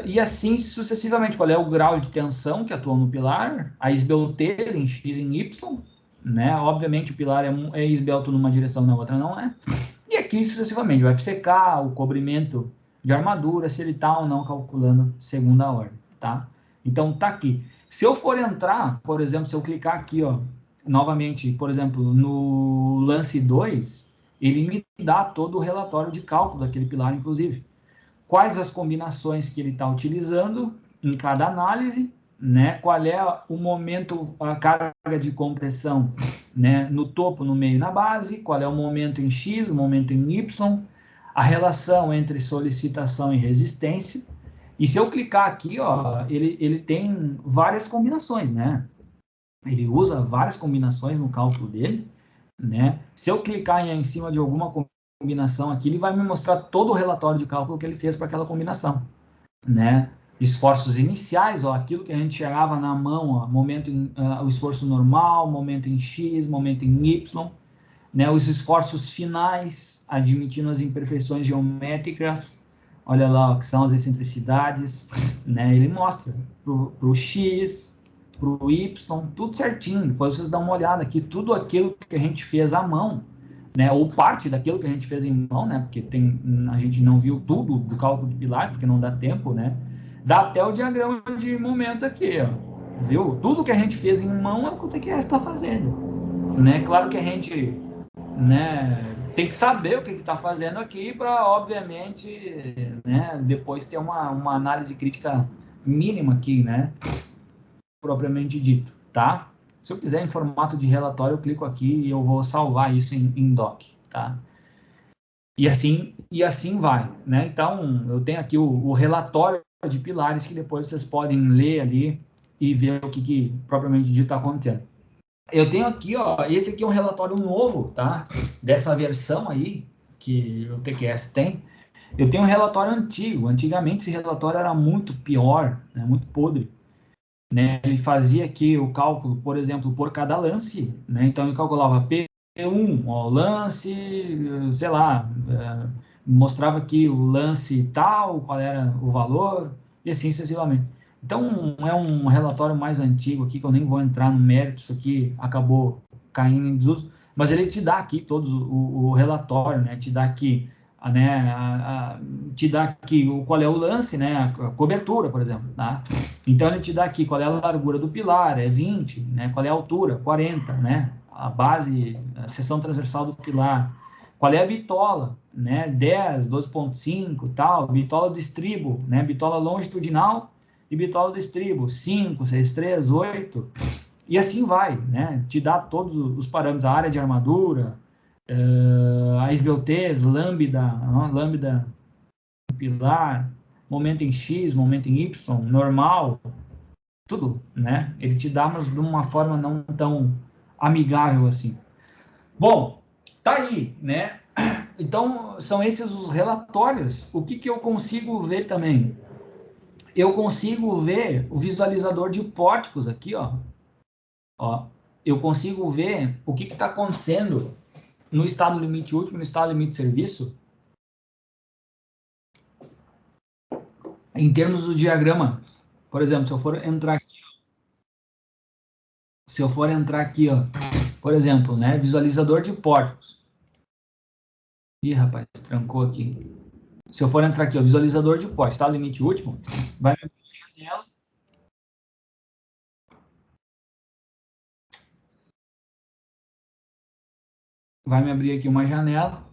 E assim sucessivamente, qual é o grau de tensão que atua no pilar, a esbeltez em X e em Y, né? Obviamente o pilar é esbelto numa direção, na outra não é. E aqui sucessivamente, o FCK, o cobrimento de armadura, se ele está ou não calculando segunda ordem, tá? Então tá aqui. Se eu for entrar, por exemplo, se eu clicar aqui, ó, novamente, por exemplo, no lance 2, ele me dá todo o relatório de cálculo daquele pilar, inclusive. Quais as combinações que ele está utilizando em cada análise, né? Qual é o momento, a carga de compressão, né? No topo, no meio e na base, qual é o momento em X, o momento em Y, a relação entre solicitação e resistência. E se eu clicar aqui, ó, ele tem várias combinações, né? Ele usa várias combinações no cálculo dele, né? Se eu clicar em cima de alguma combinação aqui, ele vai me mostrar todo o relatório de cálculo que ele fez para aquela combinação, né? Esforços iniciais, ó, aquilo que a gente chegava na mão, ó, momento o esforço normal, momento em X, momento em Y, né? Os esforços finais, admitindo as imperfeições geométricas, olha lá, ó, que são as excentricidades, né? Ele mostra para o X, para o Y, tudo certinho. Depois vocês dão uma olhada aqui, tudo aquilo que a gente fez à mão, né, ou parte daquilo que a gente fez em mão, né, porque a gente não viu tudo do cálculo de pilares, porque não dá tempo, né, dá até o diagrama de momentos aqui, ó, viu? Tudo que a gente fez em mão é o que o TQS está fazendo, né? Claro que a gente, né, tem que saber o que está fazendo aqui para, obviamente, né, depois ter uma análise crítica mínima aqui, né, propriamente dito, tá? Se eu quiser em formato de relatório, eu clico aqui e eu vou salvar isso em doc, tá? E assim vai, né? Então, eu tenho aqui o relatório de pilares que depois vocês podem ler ali e ver o que propriamente dito está acontecendo. Eu tenho aqui, ó, esse aqui é um relatório novo, tá? Dessa versão aí que o TQS tem. Eu tenho um relatório antigo. Antigamente esse relatório era muito pior, né? Muito podre, né? Ele fazia aqui o cálculo, por exemplo, por cada lance, né? Então ele calculava P1, ó, lance, sei lá, mostrava aqui o lance tal, qual era o valor, e assim sucessivamente. Então, é um relatório mais antigo aqui, que eu nem vou entrar no mérito, isso aqui acabou caindo em desuso, mas ele te dá aqui todos o relatório, né? Te dá aqui, né, te dá aqui qual é o lance, né? A cobertura, por exemplo, tá? Então, ele te dá aqui qual é a largura do pilar, é 20, né? Qual é a altura, 40, né? A base, a seção transversal do pilar. Qual é a bitola, né? 10, 12,5, tal. Bitola do estribo, né? Bitola longitudinal e bitola do estribo, 5, 6, 3, 8. E assim vai, né? Te dá todos os parâmetros, a área de armadura, a esbeltez, lambda pilar, momento em X, momento em Y, normal, tudo, né? Ele te dá, mas de uma forma não tão amigável assim. Bom, tá aí, né? Então, são esses os relatórios. O que eu consigo ver também? Eu consigo ver o visualizador de pórticos aqui, ó. Ó, eu consigo ver o que está acontecendo no estado limite último, no estado limite de serviço, em termos do diagrama. Por exemplo, se eu for entrar aqui, ó, por exemplo, né, visualizador de pórticos. Ih, rapaz, trancou aqui. Se eu for entrar aqui, ó, visualizador de pórticos, tá? Limite último, vai me abrir uma janela. Vai me abrir aqui uma janela,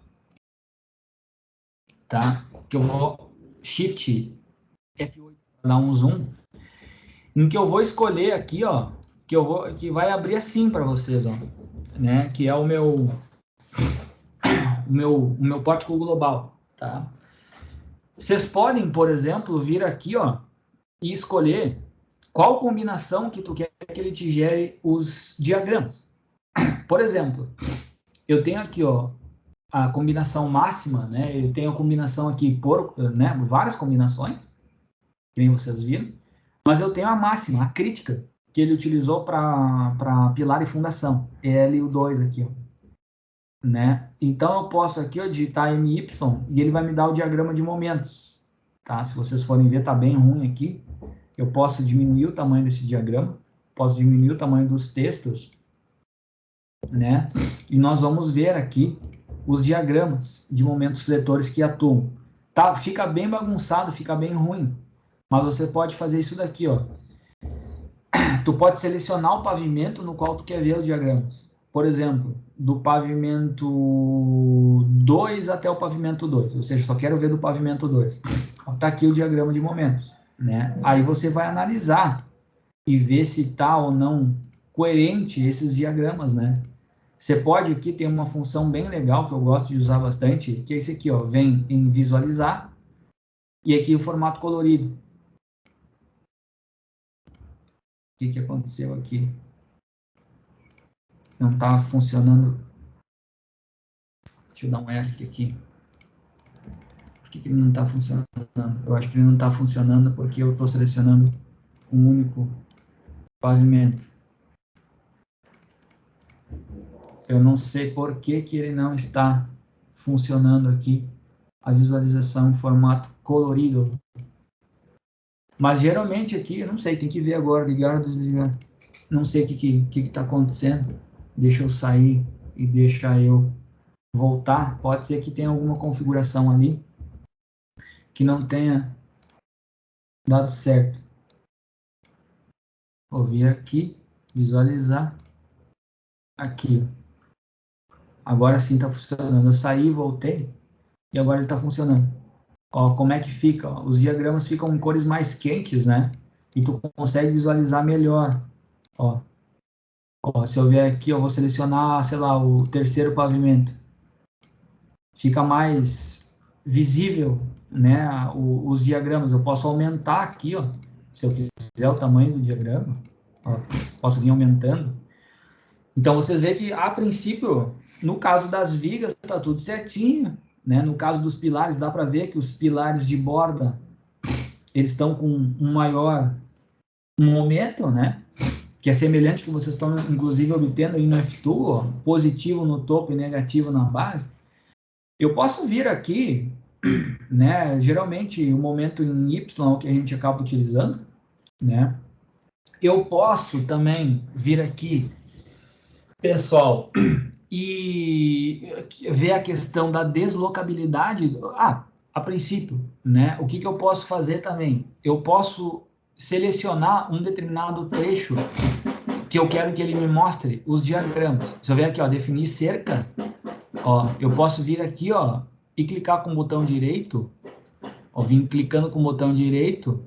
tá? Que eu vou Shift F8 para dar um zoom, em que eu vou escolher aqui, ó, que vai abrir assim para vocês, ó, né? Que é o meu pórtico global, tá? Vocês podem, por exemplo, vir aqui, ó, e escolher qual combinação que tu quer que ele te gere os diagramas. Por exemplo, eu tenho aqui, ó, a combinação máxima, né? Eu tenho a combinação aqui por, né, várias combinações, que nem vocês viram, mas eu tenho a máxima, a crítica, que ele utilizou para pilar e fundação, L2 aqui, ó, né? Então eu posso aqui, ó, digitar MY e ele vai me dar o diagrama de momentos, tá? Se vocês forem ver, tá bem ruim aqui. Eu posso diminuir o tamanho desse diagrama, posso diminuir o tamanho dos textos, né? E nós vamos ver aqui os diagramas de momentos fletores que atuam. Tá? Fica bem bagunçado, fica bem ruim, mas você pode fazer isso daqui, ó. Tu pode selecionar o pavimento no qual tu quer ver os diagramas. Por exemplo, do pavimento 2 até o pavimento 2, ou seja, só quero ver do pavimento 2. Tá aqui o diagrama de momentos, né? Aí você vai analisar e ver se tá ou não coerente esses diagramas, né? Você pode aqui ter uma função bem legal que eu gosto de usar bastante, que é esse aqui, ó, vem em visualizar e aqui o formato colorido. O que aconteceu aqui? Não está funcionando. Deixa eu dar um ESC aqui. Por que ele não está funcionando? Eu acho que ele não está funcionando porque eu estou selecionando um único pavimento. Eu não sei por que ele não está funcionando aqui a visualização em formato colorido. Mas geralmente aqui, eu não sei, tem que ver agora, ligar ou desligar. Não sei o que está acontecendo. Deixa eu sair e deixar eu voltar. Pode ser que tenha alguma configuração ali que não tenha dado certo. Vou vir aqui, visualizar. Aqui. Agora sim está funcionando. Eu saí, voltei, e agora ele está funcionando. Ó, como é que fica? Ó, os diagramas ficam em cores mais quentes, né? E tu consegue visualizar melhor. Ó, ó, se eu vier aqui, eu vou selecionar, sei lá, o terceiro pavimento. Fica mais visível, né, os diagramas. Eu posso aumentar aqui, ó, se eu quiser o tamanho do diagrama, ó, posso vir aumentando. Então, vocês veem que, a princípio, no caso das vigas, está tudo certinho, né? No caso dos pilares, dá para ver que os pilares de borda, eles estão com um maior momento, né? Que é semelhante que vocês estão, inclusive, obtendo aí no F2, ó, positivo no topo e negativo na base. Eu posso vir aqui, né? Geralmente, o momento em Y que a gente acaba utilizando, né? Eu posso também vir aqui, pessoal, e ver a questão da deslocabilidade. A princípio, né? O que que eu posso fazer também? Eu posso selecionar um determinado trecho que eu quero que ele me mostre os diagramas. Se eu vier aqui, ó, definir cerca, ó, eu posso vir aqui, ó, e clicar com o botão direito, ó, vim clicando com o botão direito,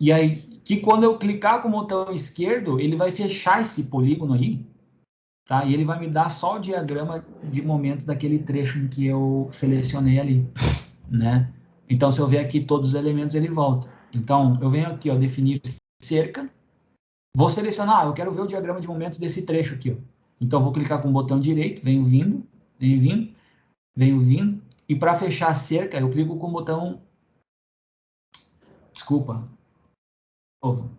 e aí, que quando eu clicar com o botão esquerdo, ele vai fechar esse polígono aí, tá? E ele vai me dar só o diagrama de momentos daquele trecho em que eu selecionei ali, né? Então, se eu ver aqui todos os elementos, ele volta. Então, eu venho aqui, ó, definir cerca, vou selecionar, eu quero ver o diagrama de momentos desse trecho aqui, ó. Então, eu vou clicar com o botão direito, venho vindo, venho vindo, venho vindo, e para fechar a cerca, eu clico com o botão, desculpa,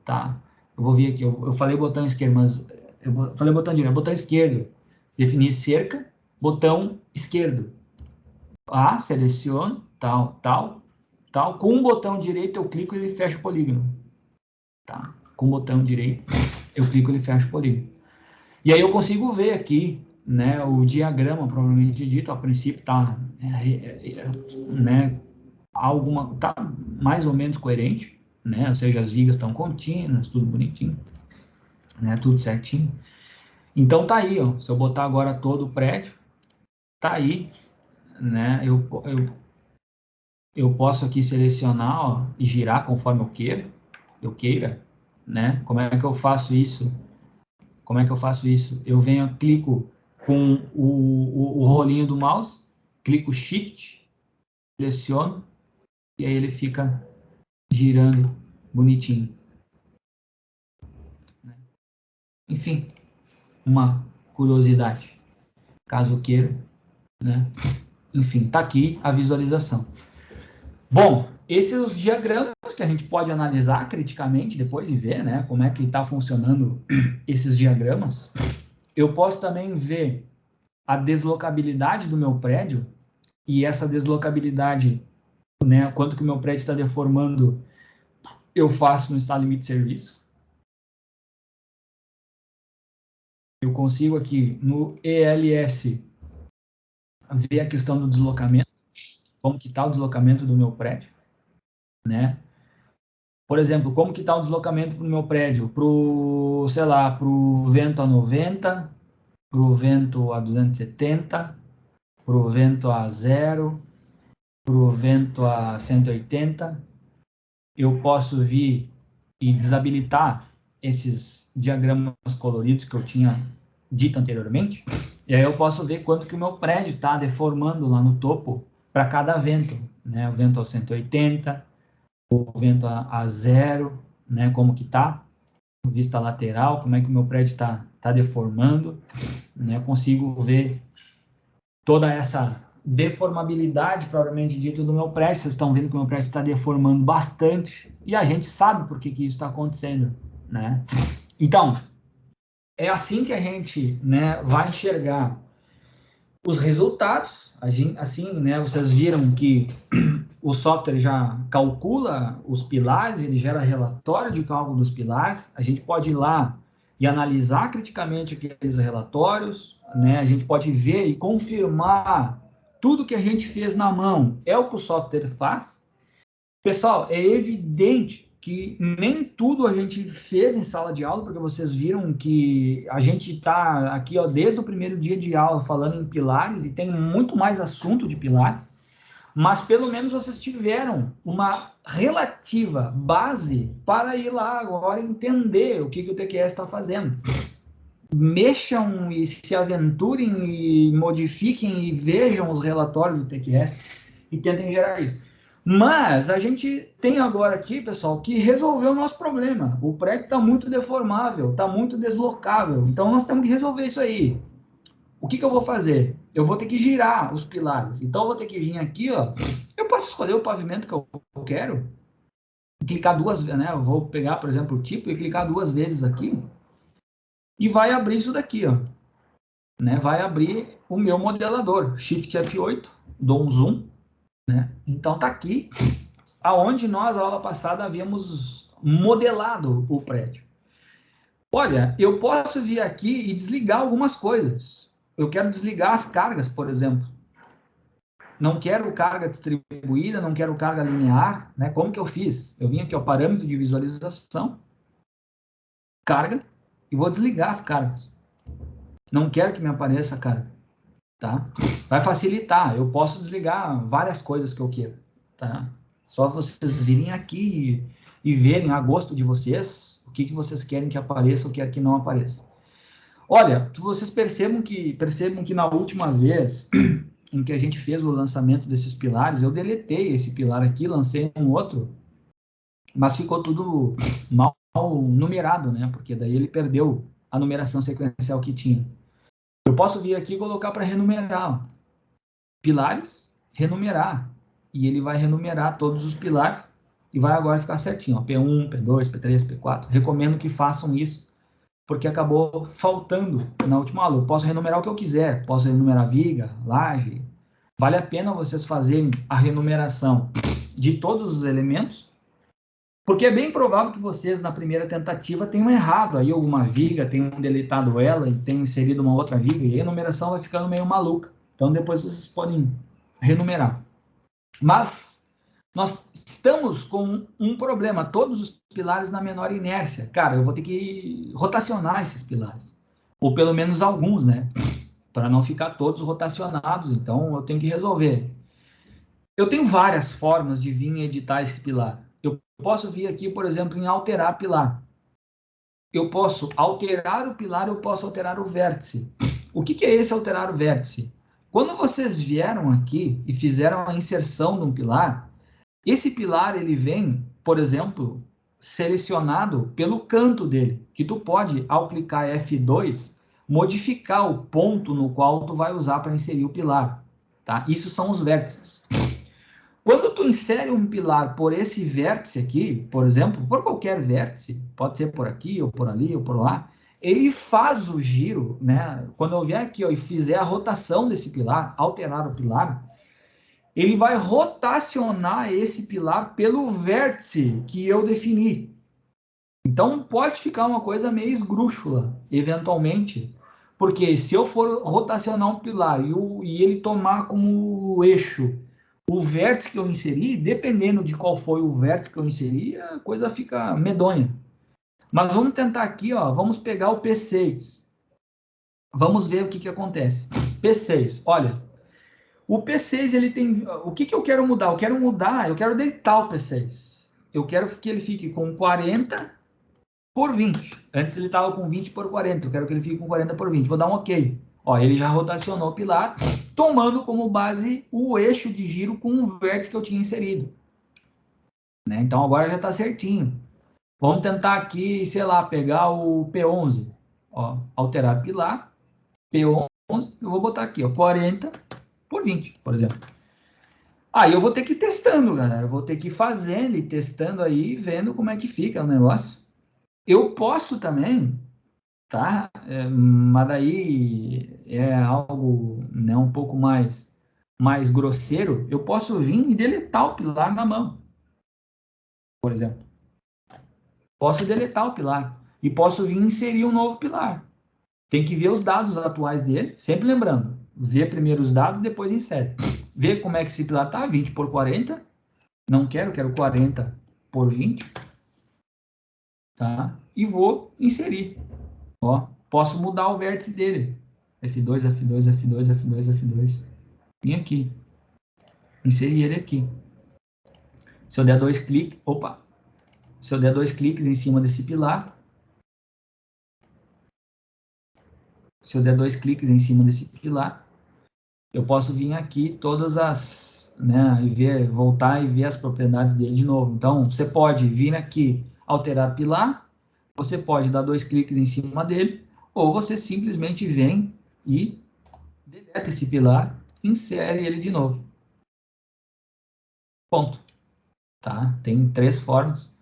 tá, eu vou vir aqui, eu falei botão esquerdo, mas eu falei botão direito, botão esquerdo, definir cerca, botão esquerdo, seleciono, tal, tal, tal, com o botão direito eu clico e ele fecha o polígono, tá, com o botão direito eu clico e ele fecha o polígono. E aí eu consigo ver aqui, né, o diagrama, provavelmente dito, a princípio tá, né, tá mais ou menos coerente, né, ou seja, as vigas estão contínuas, tudo bonitinho, né, tudo certinho. Então tá aí, ó, se eu botar agora todo o prédio, tá aí, né, eu posso aqui selecionar, ó, e girar conforme eu queira, né, como é que eu faço isso? Como é que eu faço isso? Eu venho, clico com o rolinho do mouse, clico Shift, seleciono, e aí ele fica girando bonitinho. Enfim, uma curiosidade, caso queira, né? Enfim, tá aqui a visualização. Bom, esses são os diagramas que a gente pode analisar criticamente depois e ver, né, como é que está funcionando esses diagramas. Eu posso também ver a deslocabilidade do meu prédio, e essa deslocabilidade, né, quanto que o meu prédio está deformando, eu faço no estado limite de serviço. Eu consigo aqui no ELS ver a questão do deslocamento, como que está o deslocamento do meu prédio, né? Por exemplo, como que está o deslocamento do meu prédio sei lá, para o vento a 90, para o vento a 270, para o vento a 0, para o vento a 180. Eu posso vir e desabilitar esses diagramas coloridos que eu tinha dito anteriormente, e aí eu posso ver quanto que o meu prédio está deformando lá no topo para cada vento, né? O vento a 180, o vento a 0, né? Como que está, vista lateral, como é que o meu prédio tá deformando, né? Eu consigo ver toda essa deformabilidade, provavelmente dito, do meu prédio. Vocês estão vendo que o meu prédio está deformando bastante, e a gente sabe por que isso está acontecendo, né? Então, é assim que a gente, né, vai enxergar os resultados. Assim, né, vocês viram que o software já calcula os pilares, ele gera relatório de cálculo dos pilares. A gente pode ir lá e analisar criticamente aqueles relatórios, né? A gente pode ver e confirmar tudo que a gente fez na mão é o que o software faz. Pessoal, é evidente que nem tudo a gente fez em sala de aula, porque vocês viram que a gente está aqui, ó, desde o primeiro dia de aula falando em pilares, e tem muito mais assunto de pilares, mas pelo menos vocês tiveram uma relativa base para ir lá agora entender o que o TQS está fazendo. Mexam e se aventurem e modifiquem e vejam os relatórios do TQS e tentem gerar isso. Mas a gente tem agora aqui, pessoal, que resolver o nosso problema. O prédio está muito deformável, está muito deslocável. Então nós temos que resolver isso aí. O que eu vou fazer? Eu vou ter que girar os pilares. Então eu vou ter que vir aqui, ó. Eu posso escolher o pavimento que eu quero, clicar duas vezes, né? Eu vou pegar, por exemplo, o tipo e clicar duas vezes aqui e vai abrir isso daqui, ó. Né? Vai abrir o meu modelador. Shift F8, dou um zoom, né? Então tá aqui aonde nós, a aula passada, havíamos modelado o prédio. Olha, eu posso vir aqui e desligar algumas coisas. Eu quero desligar as cargas, por exemplo. Não quero carga distribuída, não quero carga linear, né? Como que eu fiz? Eu vim aqui ao parâmetro de visualização, carga, e vou desligar as cargas. Não quero que me apareça a carga, tá? Vai facilitar, eu posso desligar várias coisas que eu quero, tá? Só vocês virem aqui e verem a gosto de vocês o que vocês querem que apareça ou querem que não apareça. Olha, vocês percebam que na última vez em que a gente fez o lançamento desses pilares, eu deletei esse pilar aqui, lancei um outro, mas ficou tudo mal numerado, né? Porque daí ele perdeu a numeração sequencial que tinha. Eu posso vir aqui e colocar para renumerar. Pilares, renumerar. E ele vai renumerar todos os pilares e vai agora ficar certinho. Ó, P1, P2, P3, P4. Recomendo que façam isso, porque acabou faltando na última aula. Eu posso renumerar o que eu quiser. Posso renumerar viga, laje. Vale a pena vocês fazerem a renumeração de todos os elementos, porque é bem provável que vocês, na primeira tentativa, tenham errado aí alguma viga, tenham deletado ela e tenham inserido uma outra viga, e a enumeração vai ficando meio maluca. Então, depois vocês podem renumerar. Mas nós estamos com um problema, todos os pilares na menor inércia. Cara, eu vou ter que rotacionar esses pilares, ou pelo menos alguns, né? Para não ficar todos rotacionados, então eu tenho que resolver. Eu tenho várias formas de vir editar esse pilar. Eu posso vir aqui, por exemplo, em alterar pilar. Eu posso alterar o pilar, eu posso alterar o vértice. O que é esse alterar o vértice? Quando vocês vieram aqui e fizeram a inserção de um pilar, esse pilar ele vem, por exemplo, selecionado pelo canto dele, que tu pode, ao clicar F2, modificar o ponto no qual tu vai usar para inserir o pilar. Tá? Isso são os vértices. Quando tu insere um pilar por esse vértice aqui, por exemplo, por qualquer vértice, pode ser por aqui, ou por ali, ou por lá, ele faz o giro, né? Quando eu vier aqui ó, e fizer a rotação desse pilar, alterar o pilar, ele vai rotacionar esse pilar pelo vértice que eu defini. Então, pode ficar uma coisa meio esdrúxula, eventualmente, porque se eu for rotacionar um pilar e ele tomar como eixo o vértice que eu inseri, dependendo de qual foi o vértice que eu inseri, a coisa fica medonha. Mas vamos tentar aqui, ó, vamos pegar o P6. Vamos ver o que acontece. P6, olha, o P6 ele tem... O que eu quero mudar? Eu quero deitar o P6. Eu quero que ele fique com 40 por 20. Antes ele estava com 20 por 40. Eu quero que ele fique com 40 por 20. Vou dar um OK. Ó, ele já rotacionou o pilar, tomando como base o eixo de giro com o vértice que eu tinha inserido. Né? Então agora já está certinho. Vamos tentar aqui, sei lá, pegar o P11. Ó, alterar pilar. P11, eu vou botar aqui, ó, 40 por 20, por exemplo. Aí eu vou ter que ir testando, galera. Eu vou ter que ir fazendo e testando aí, vendo como é que fica o negócio. Eu posso também, tá? Mas daí é algo, né, um pouco mais grosseiro. Eu posso vir e deletar o pilar na mão, por exemplo. Posso deletar o pilar e posso vir inserir um novo pilar. Tem que ver os dados atuais dele, sempre lembrando, ver primeiro os dados, depois insere. Ver como é que esse pilar tá, 20 por 40. Não quero 40 por 20. tá? E vou inserir. Ó, posso mudar o vértice dele. F2, F2, F2, F2, F2. Vim aqui. Inserir ele aqui. Se eu der 2 cliques, opa. Se eu der 2 cliques em cima desse pilar, se eu der 2 cliques em cima desse pilar, eu posso vir aqui todas as, né, e ver, voltar e ver as propriedades dele de novo. Então, você pode vir aqui, alterar pilar, você pode dar 2 cliques em cima dele, ou você simplesmente vem e deleta esse pilar, insere ele de novo. Ponto. Tá? Tem 3 formas.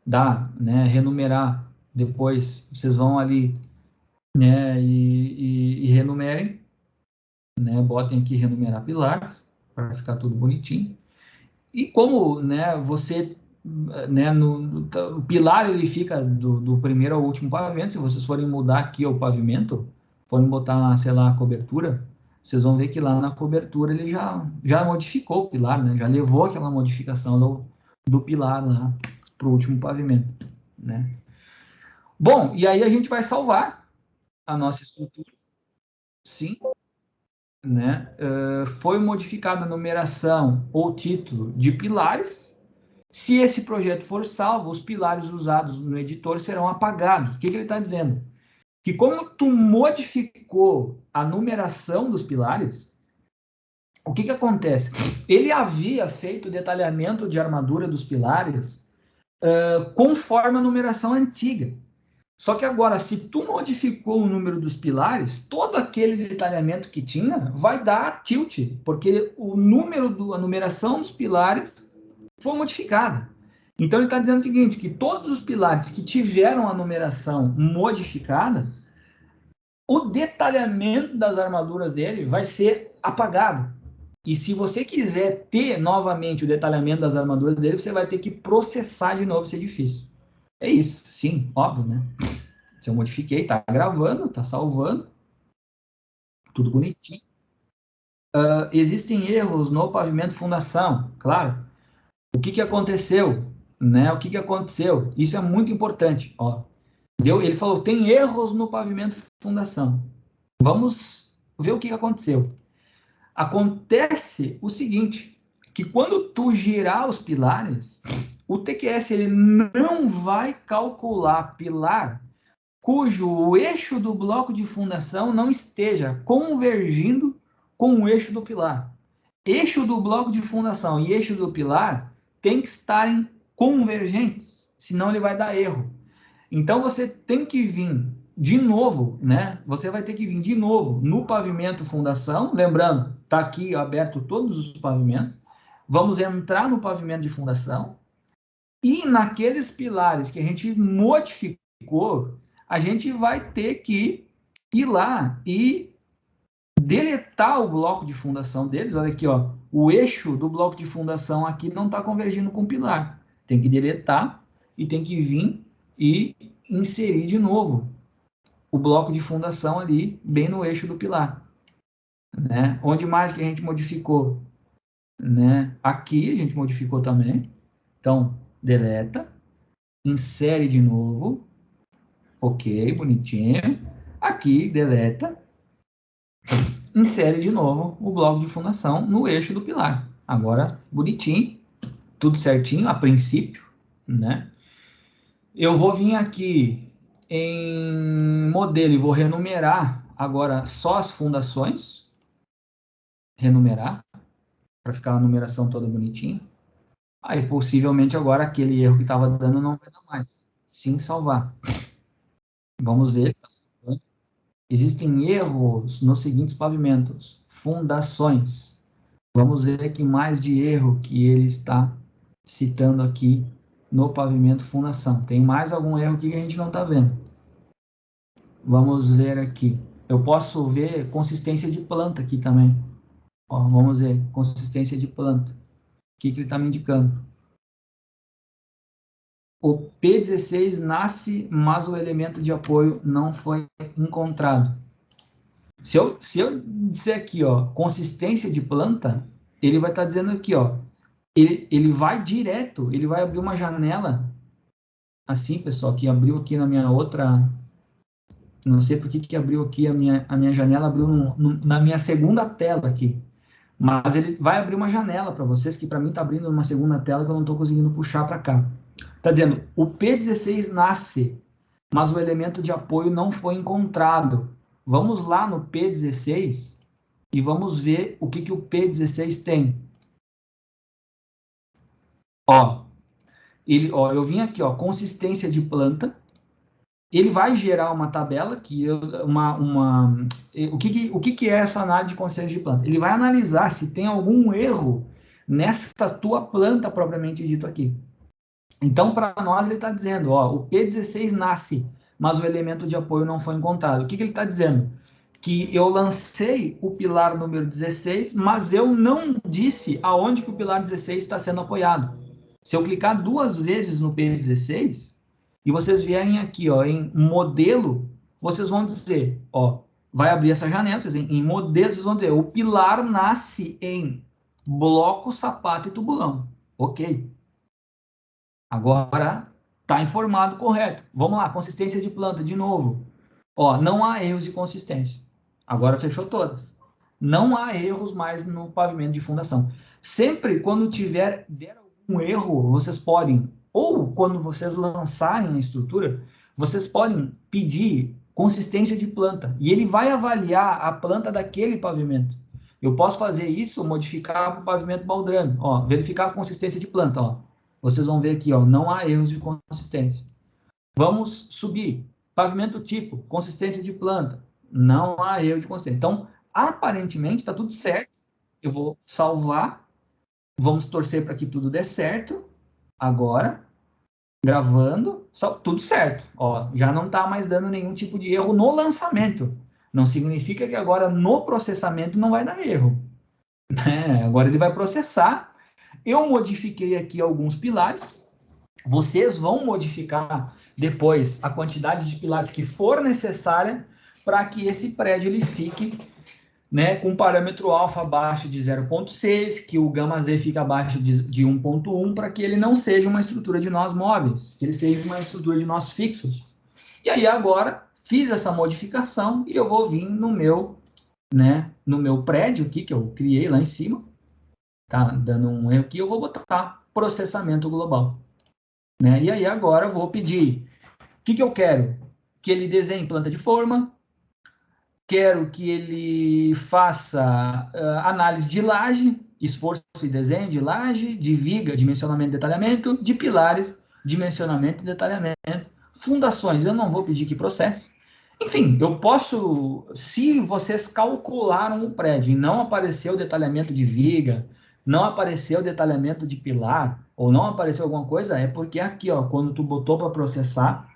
Dá, né, renumerar, depois vocês vão ali, né, e renumerem, né, botem aqui renumerar pilares, para ficar tudo bonitinho. E como, né, você, né, o pilar ele fica do primeiro ao último pavimento, se vocês forem mudar aqui o pavimento, forem botar, sei lá, a cobertura, vocês vão ver que lá na cobertura ele já modificou o pilar, né, já levou aquela modificação do pilar lá para o último pavimento, né. Bom, e aí a gente vai salvar a nossa estrutura, sim, né, foi modificada a numeração ou título de pilares. Se esse projeto for salvo, os pilares usados no editor serão apagados. O que ele está dizendo? Que como tu modificou a numeração dos pilares, o que acontece? Ele havia feito o detalhamento de armadura dos pilares conforme a numeração antiga. Só que agora, se tu modificou o número dos pilares, todo aquele detalhamento que tinha vai dar tilt, porque o número a numeração dos pilares foi modificada. Então ele está dizendo o seguinte, que todos os pilares que tiveram a numeração modificada, o detalhamento das armaduras dele vai ser apagado. E se você quiser ter novamente o detalhamento das armaduras dele, você vai ter que processar de novo esse edifício. É isso, sim, óbvio, né? Se eu modifiquei, tá gravando, tá salvando, tudo bonitinho. Existem erros no pavimento fundação, claro. O que aconteceu? Né? O que aconteceu? Isso é muito importante. Ó. Ele falou, tem erros no pavimento fundação. Vamos ver o que aconteceu. Acontece o seguinte, que quando tu girar os pilares, o TQS ele não vai calcular pilar cujo eixo do bloco de fundação não esteja convergindo com o eixo do pilar. Eixo do bloco de fundação e eixo do pilar tem que estarem convergentes, senão ele vai dar erro. Então você tem que vir de novo, né? Você vai ter que vir de novo no pavimento fundação, lembrando, tá aqui aberto todos os pavimentos. Vamos entrar no pavimento de fundação e naqueles pilares que a gente modificou, a gente vai ter que ir lá e deletar o bloco de fundação deles. Olha aqui, ó, o eixo do bloco de fundação aqui não está convergindo com o pilar. Tem que deletar e tem que vir e inserir de novo o bloco de fundação ali, bem no eixo do pilar. Né? Onde mais que a gente modificou? Né? Aqui a gente modificou também. Então, deleta, insere de novo. Ok, bonitinho. Aqui, deleta, insere de novo o bloco de fundação no eixo do pilar. Agora, bonitinho, tudo certinho, a princípio, né? Eu vou vir aqui em modelo e vou renumerar agora só as fundações. Renumerar, para ficar a numeração toda bonitinha. Aí, possivelmente, agora aquele erro que estava dando não vai dar mais. Sim, salvar. Vamos ver. Existem erros nos seguintes pavimentos. Fundações. Vamos ver aqui mais de erro que ele está citando aqui no pavimento fundação. Tem mais algum erro aqui que a gente não está vendo. Vamos ver aqui. Eu posso ver consistência de planta aqui também. Ó, vamos ver, consistência de planta. O que ele está me indicando? O P16 nasce, mas o elemento de apoio não foi encontrado. Se eu disser aqui, ó, consistência de planta, ele vai estar dizendo aqui, ó, ele vai direto, ele vai abrir uma janela assim, pessoal, que abriu aqui na minha outra... Não sei por que abriu aqui a minha janela, abriu na minha segunda tela aqui. Mas ele vai abrir uma janela para vocês, que para mim está abrindo uma segunda tela que eu não estou conseguindo puxar para cá. Está dizendo, o P16 nasce, mas o elemento de apoio não foi encontrado. Vamos lá no P16 e vamos ver o que o P16 tem. Ó, eu vim aqui, ó, consistência de planta. Ele vai gerar uma tabela o que é essa análise de consistência de planta? Ele vai analisar se tem algum erro nessa tua planta propriamente dito aqui. Então, para nós, ele está dizendo, ó, o P16 nasce, mas o elemento de apoio não foi encontrado. O que ele está dizendo? Que eu lancei o pilar número 16, mas eu não disse aonde que o pilar 16 está sendo apoiado. Se eu clicar 2 vezes no P16, e vocês vierem aqui, ó, em modelo, vocês vão dizer, ó, vai abrir essa janela, vocês em modelo, vocês vão dizer, o pilar nasce em bloco, sapato e tubulão. Ok. Agora está informado correto. Vamos lá, consistência de planta, de novo. Ó, não há erros de consistência. Agora fechou todas. Não há erros mais no pavimento de fundação. Sempre quando der algum erro, vocês podem, ou quando vocês lançarem a estrutura, vocês podem pedir consistência de planta. E ele vai avaliar a planta daquele pavimento. Eu posso fazer isso, modificar para o pavimento baldrame. Ó, verificar a consistência de planta. Ó. Vocês vão ver aqui, ó, não há erros de consistência. Vamos subir. Pavimento tipo, consistência de planta. Não há erro de consistência. Então, aparentemente, está tudo certo. Eu vou salvar. Vamos torcer para que tudo dê certo. Agora, gravando, tudo certo. Ó, já não está mais dando nenhum tipo de erro no lançamento. Não significa que agora no processamento não vai dar erro. Agora ele vai processar. Eu modifiquei aqui alguns pilares. Vocês vão modificar depois a quantidade de pilares que for necessária para que esse prédio ele fique, né, com um parâmetro alfa abaixo de 0,6, que o gama Z fica abaixo de 1,1, para que ele não seja uma estrutura de nós móveis, que ele seja uma estrutura de nós fixos. E aí agora fiz essa modificação e eu vou vir no meu, né, no meu prédio aqui que eu criei lá em cima, tá dando um erro aqui, eu vou botar processamento global. Né? E aí agora eu vou pedir, o que eu quero? Que ele desenhe planta de forma, quero que ele faça análise de laje, esforço e desenho de laje, de viga, dimensionamento e detalhamento, de pilares, dimensionamento e detalhamento, fundações, eu não vou pedir que processe. Enfim, eu posso, se vocês calcularam o prédio e não apareceu o detalhamento de viga, não apareceu o detalhamento de pilar, ou não apareceu alguma coisa, é porque aqui, ó, quando tu botou para processar,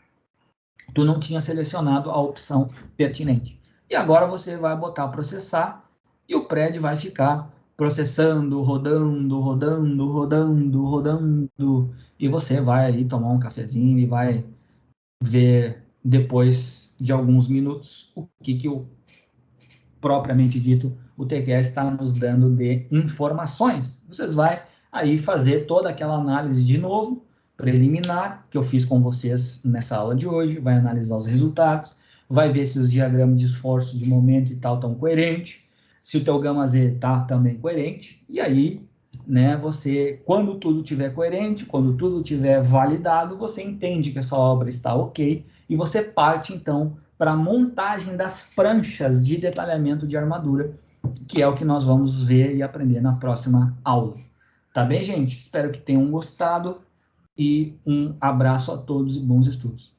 tu não tinha selecionado a opção pertinente. E agora você vai botar processar e o prédio vai ficar processando, rodando, rodando, rodando, rodando, e você vai aí tomar um cafezinho e vai ver depois de alguns minutos o que o propriamente dito o TQS está nos dando de informações. Vocês vai aí fazer toda aquela análise de novo, preliminar, que eu fiz com vocês nessa aula de hoje, vai analisar os resultados, vai ver se os diagramas de esforço, de momento e tal estão coerentes, se o teu gama Z está também coerente, e aí, né, você, quando tudo estiver coerente, quando tudo estiver validado, você entende que essa obra está ok, e você parte, então, para a montagem das pranchas de detalhamento de armadura, que é o que nós vamos ver e aprender na próxima aula. Tá bem, gente? Espero que tenham gostado e um abraço a todos e bons estudos.